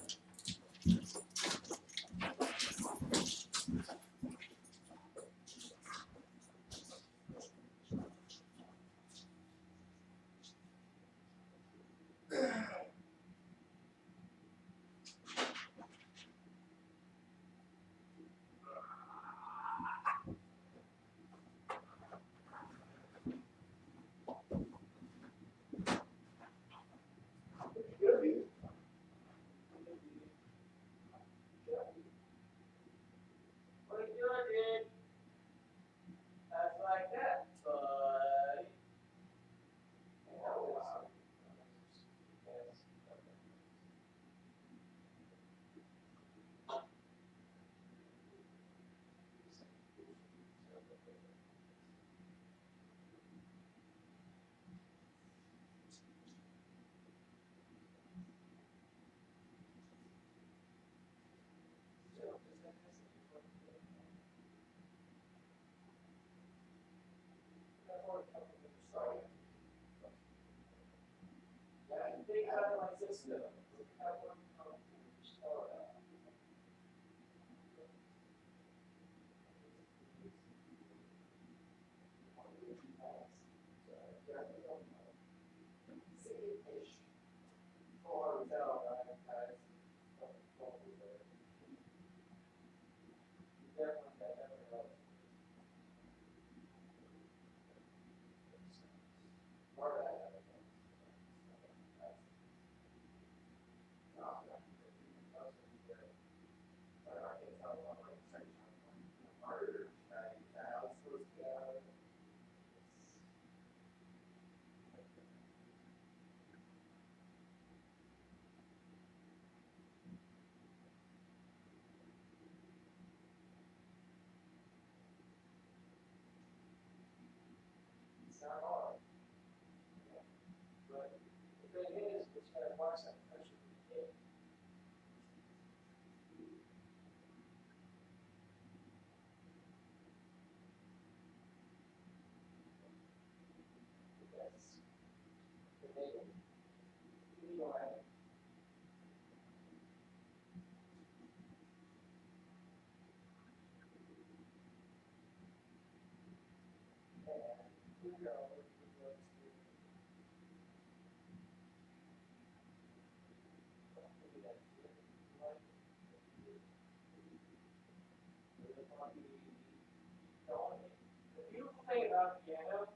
The beautiful thing about piano,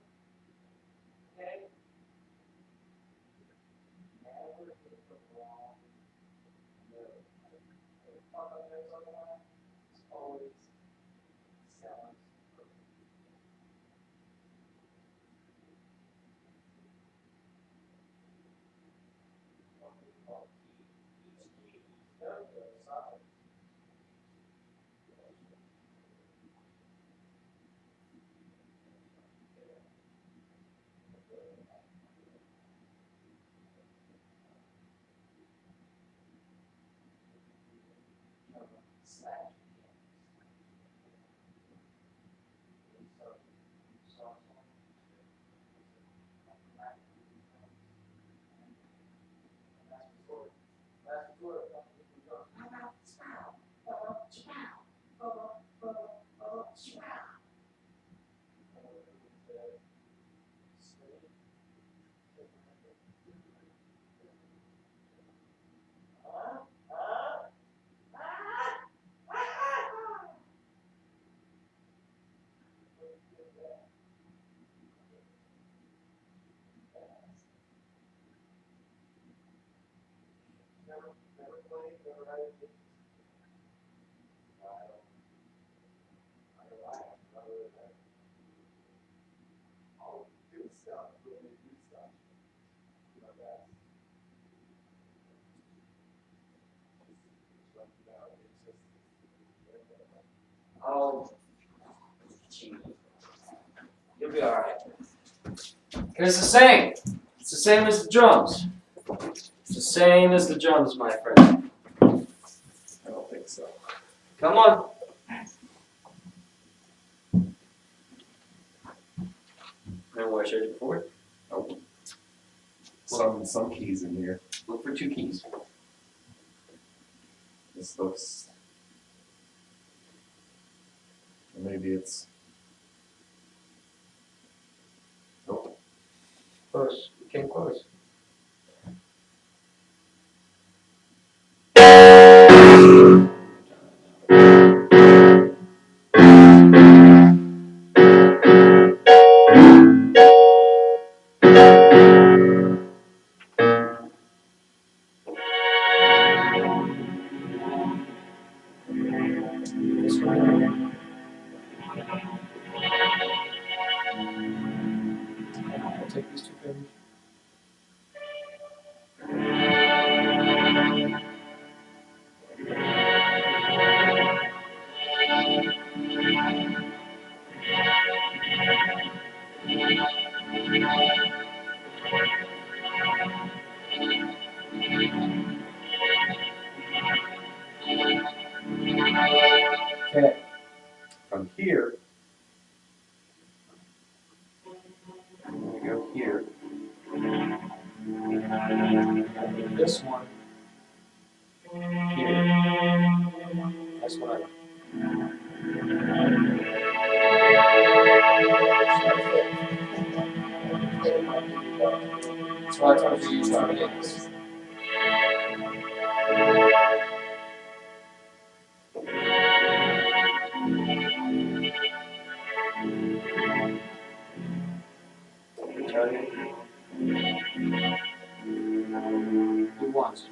okay, never hit the wrong note. Fuck up notes on the line, it's always sounds perfect. What we call key. Each key, each note goes solid. Slash. Never played, never had it. I'll do stuff, really do stuff. Do my best. But, you know, it's just. Oh, gee. You'll be alright. It's the same. It's the same as the drums. It's the same as the drums, my friend. I don't think so. Come on. Remember what I showed you before? Some keys in here. Look for 2 keys. This looks. Maybe it's. Nope. Close. You came close. This one. I'll take these 2 fingers. Okay. From here, I'm going to go here. This one here. That's what that's why I told you to use our names. Who wants?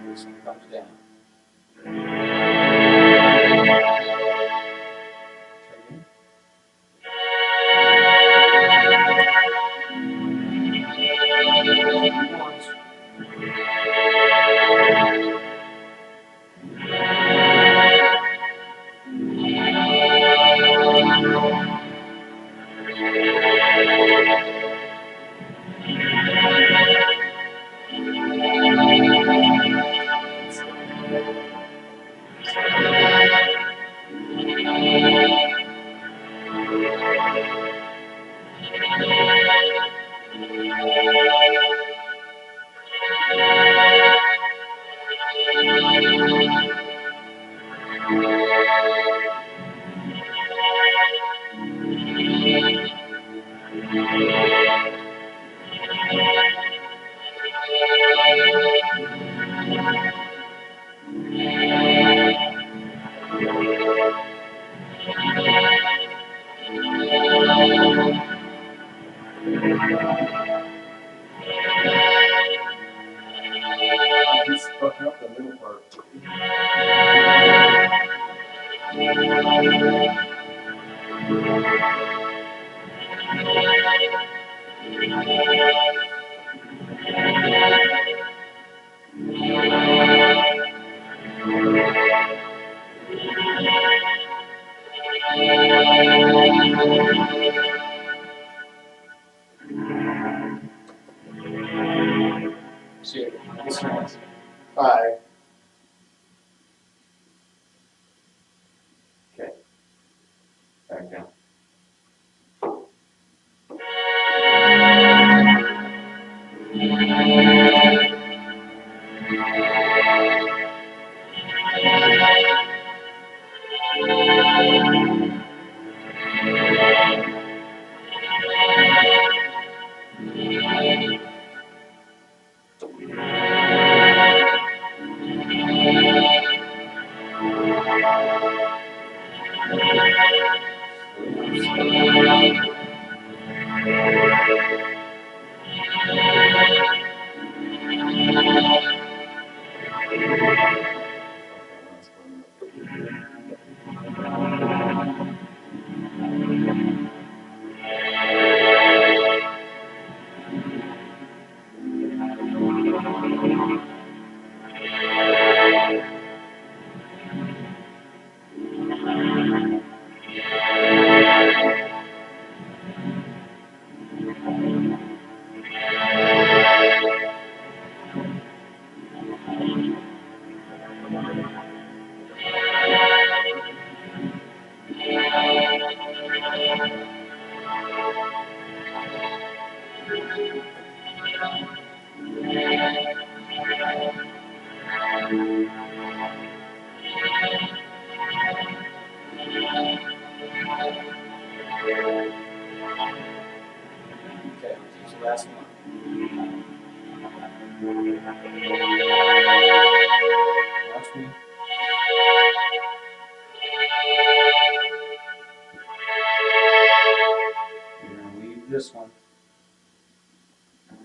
This one comes down. Who wants? He's fucking up the middle part. Shit, what's next? Hi. Back down. Okay, here's the last one. Watch me. You're gonna leave this one.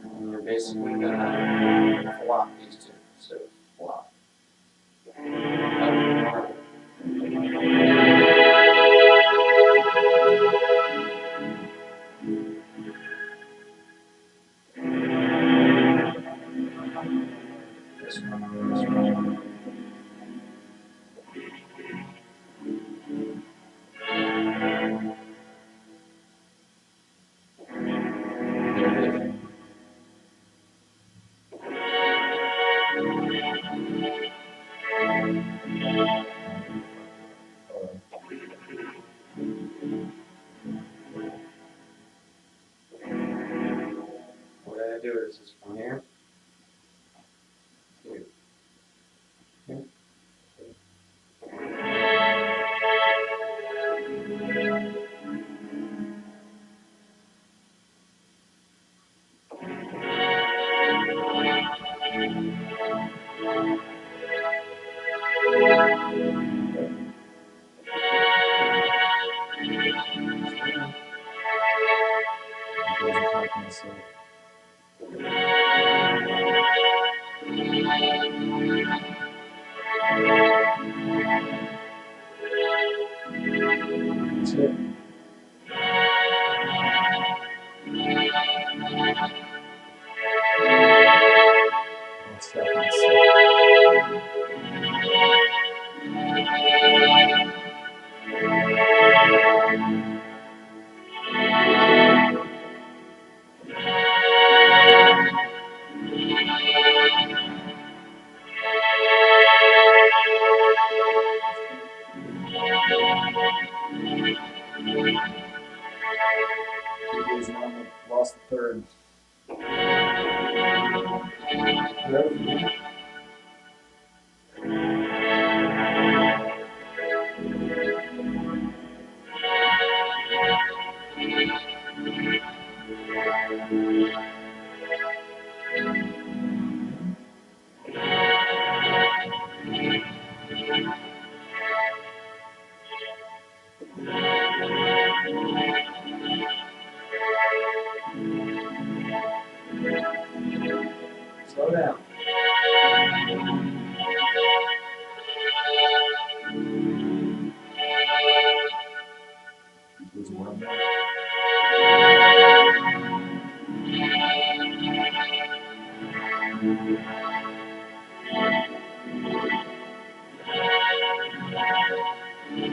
And you're basically gonna flop these two. So flop. This one, this one. What I do is from here to here. That's it. Let's definitely see. He's now lost the third. You're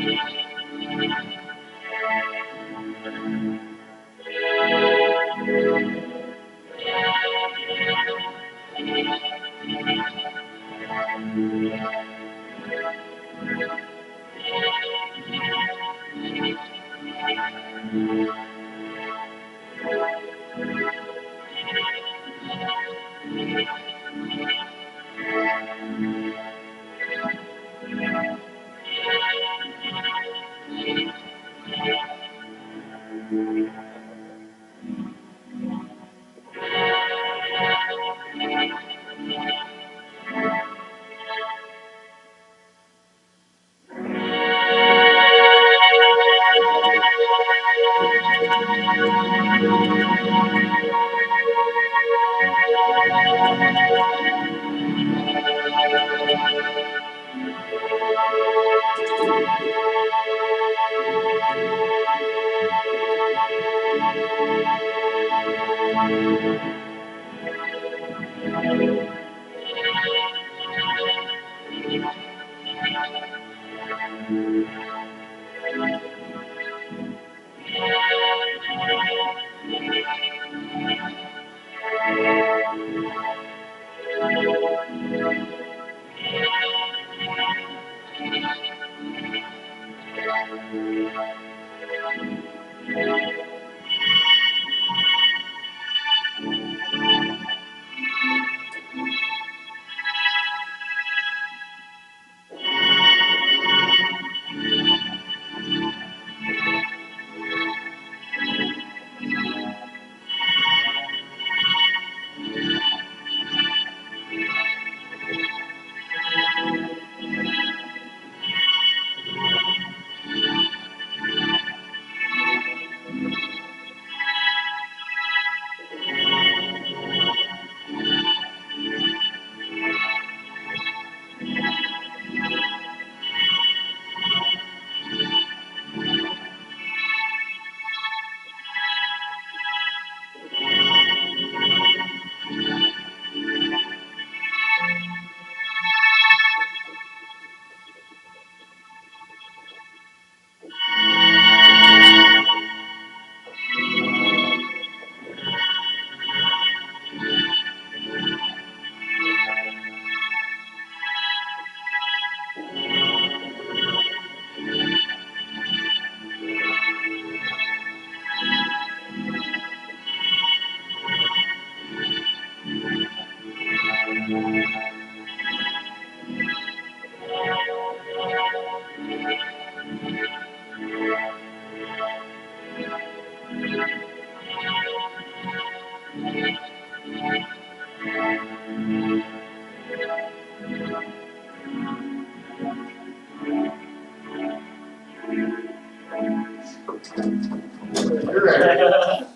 right.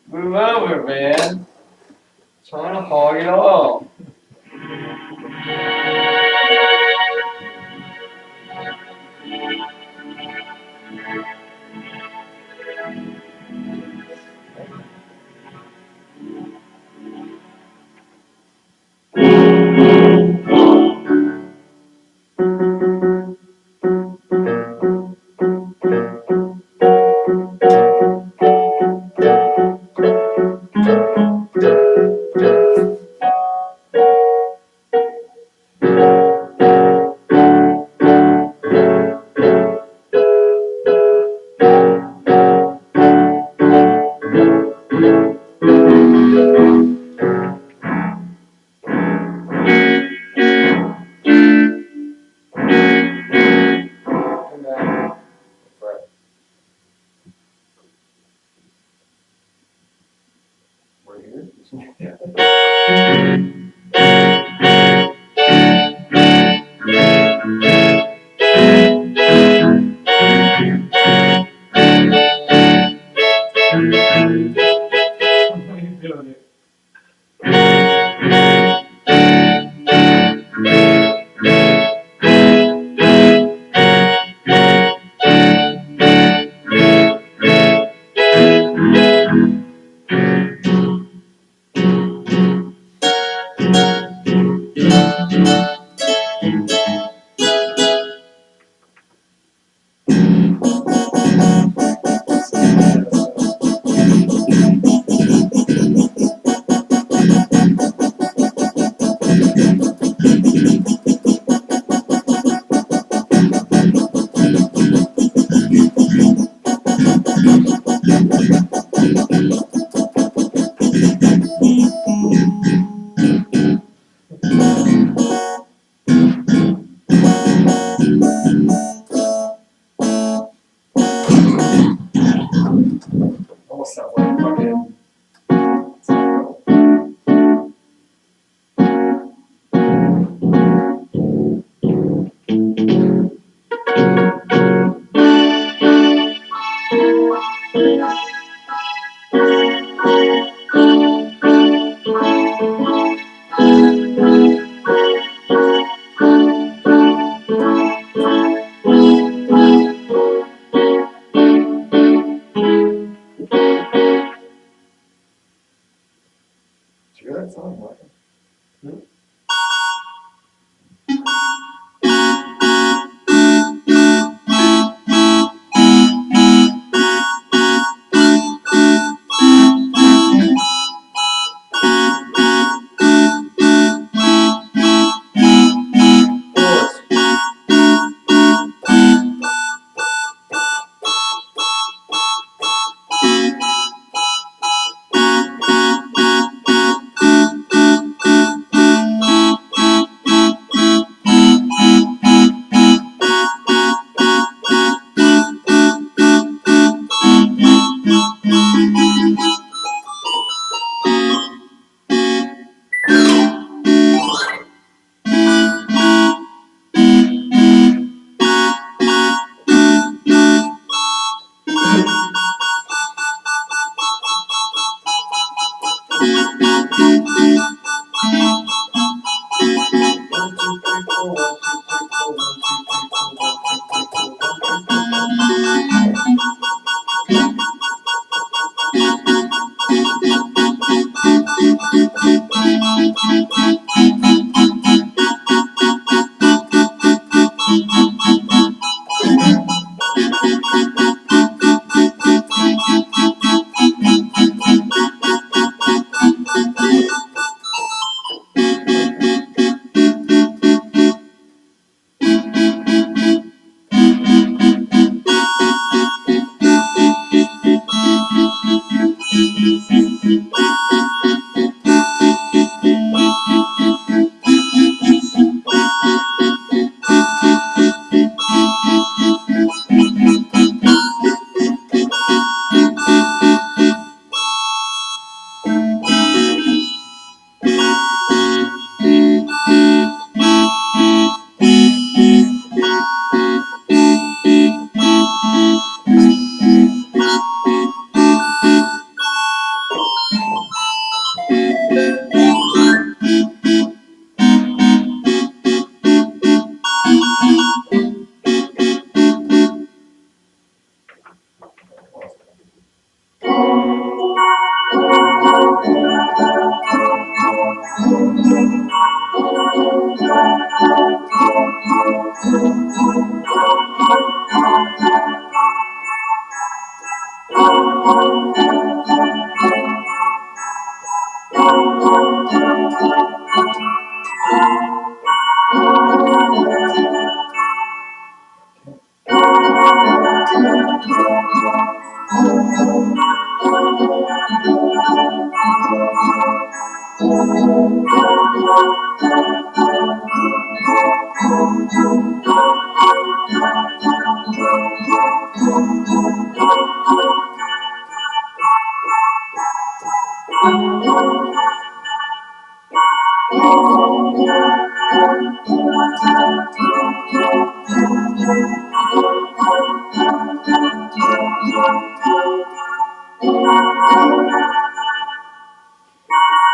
Move over, man. Trying to hog it all.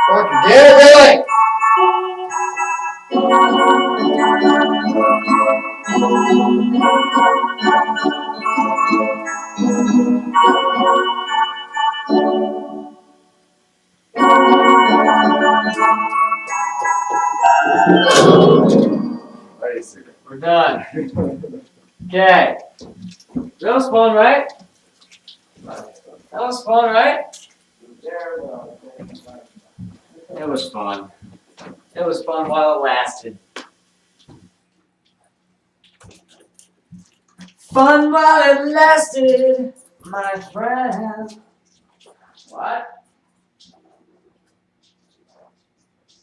Fucking get it, Billy! We're done. Okay. That was fun, right? That was fun, right? It was fun. It was fun while it lasted. Fun while it lasted, my friend. What?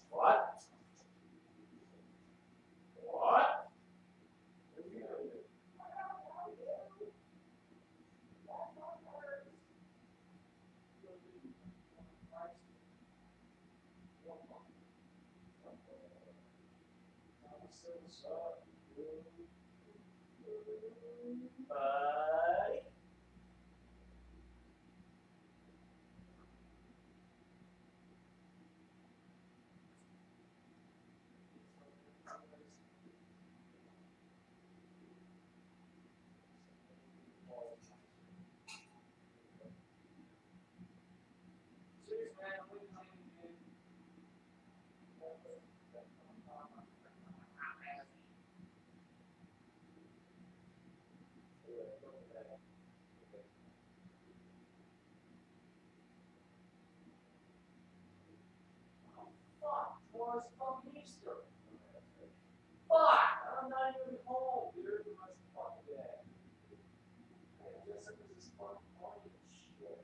What? What? Buddy. Fuck, tomorrow's fucking Easter. Fuck, I'm not even home, dude. The rest of the fucking day. I guess it was this fucking party and shit.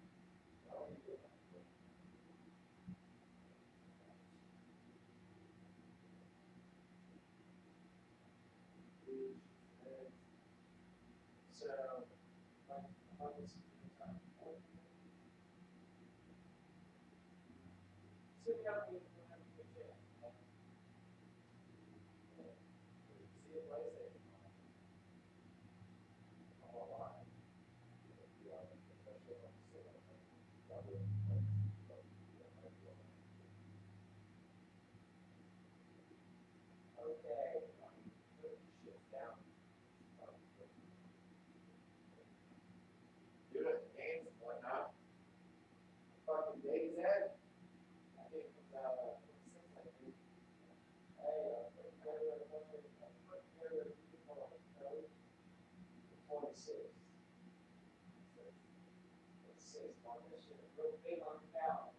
So, like, I was sitting up with the kid. See it later. Okay. Put shit down. Do it, games and whatnot. Fucking Days Ed. I think it's, 26, I think. Hey, put together, people, 26. Let's see, on this shit, real big on the calendar.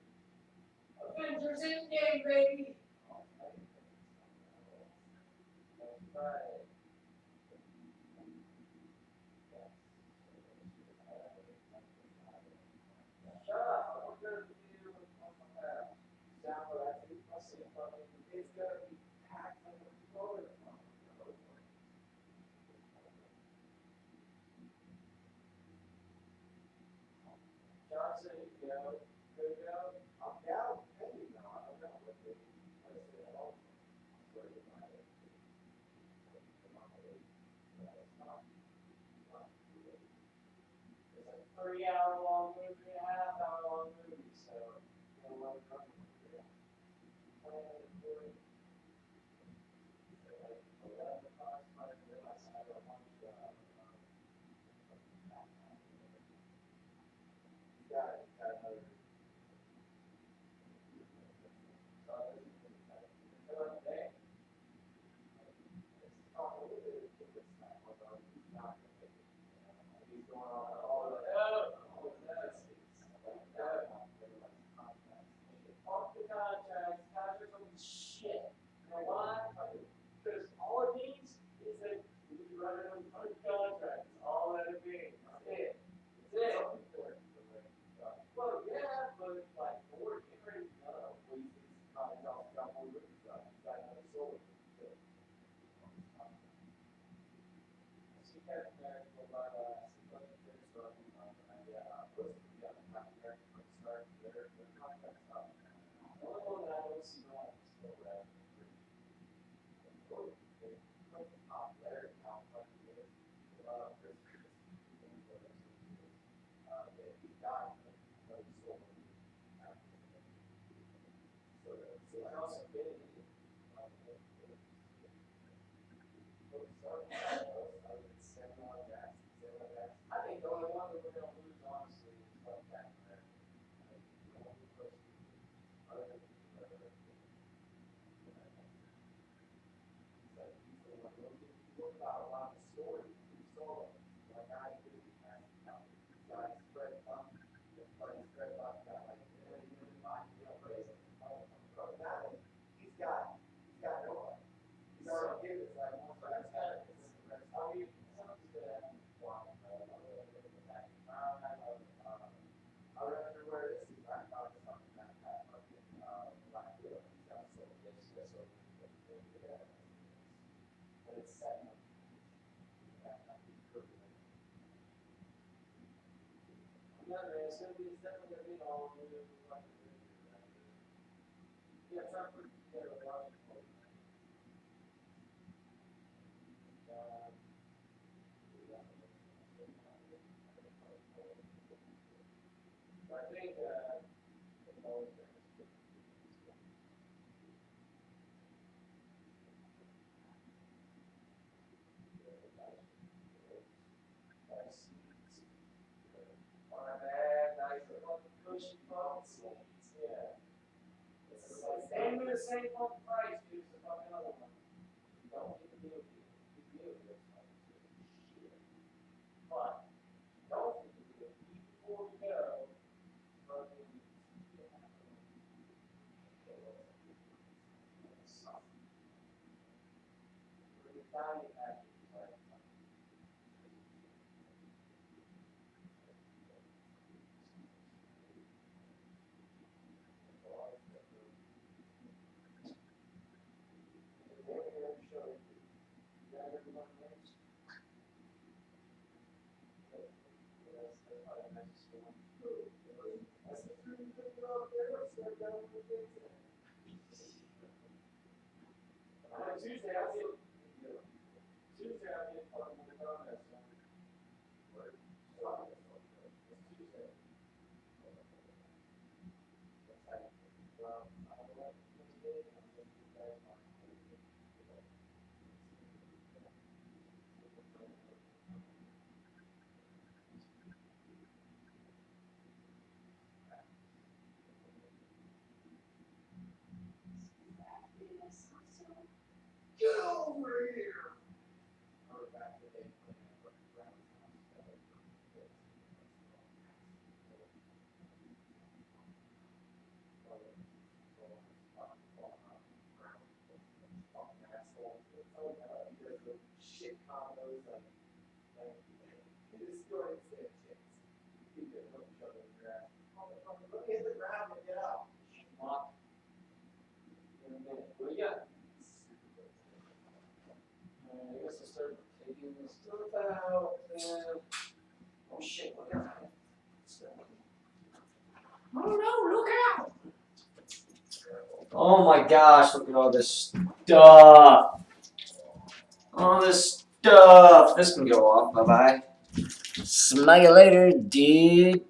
Avengers Endgame, baby! That's right. Shut up, I'm gonna do download, I think, it's gonna be packed like a roller. Johnson, you know, good to go. I'm down, maybe not, I'm not with you. I say it all. It's a 3 hour long movie, 3.5 hour long movie, so you know what I'm talking about. I think the only one that we're gonna lose, honestly, is like that. I remember where this is back out or something like that. Black Widow. But it's set up. Yeah, man, it's definitely gonna be all new. Yeah, try to put together a lot of people. I think, cushy phone seats, yeah. It's ain't the same fucking price, dude, as the fucking other one. Don't get the deal, get the deal, shit. But, don't get the deal, before we go, fucking. For the dining package, like. Tuesday, I'll get fucking with the comments. Tuesday. Get over here! Shit combos, this story is a chance. You can look each other in your ass. Look at the ground and get out. What do you got? I guess I'll start taking this stuff out. Oh shit, look out. Oh no, look out! Oh my gosh, look at all this stuff. All this stuff. This can go off. Bye bye. Smell you later, dude.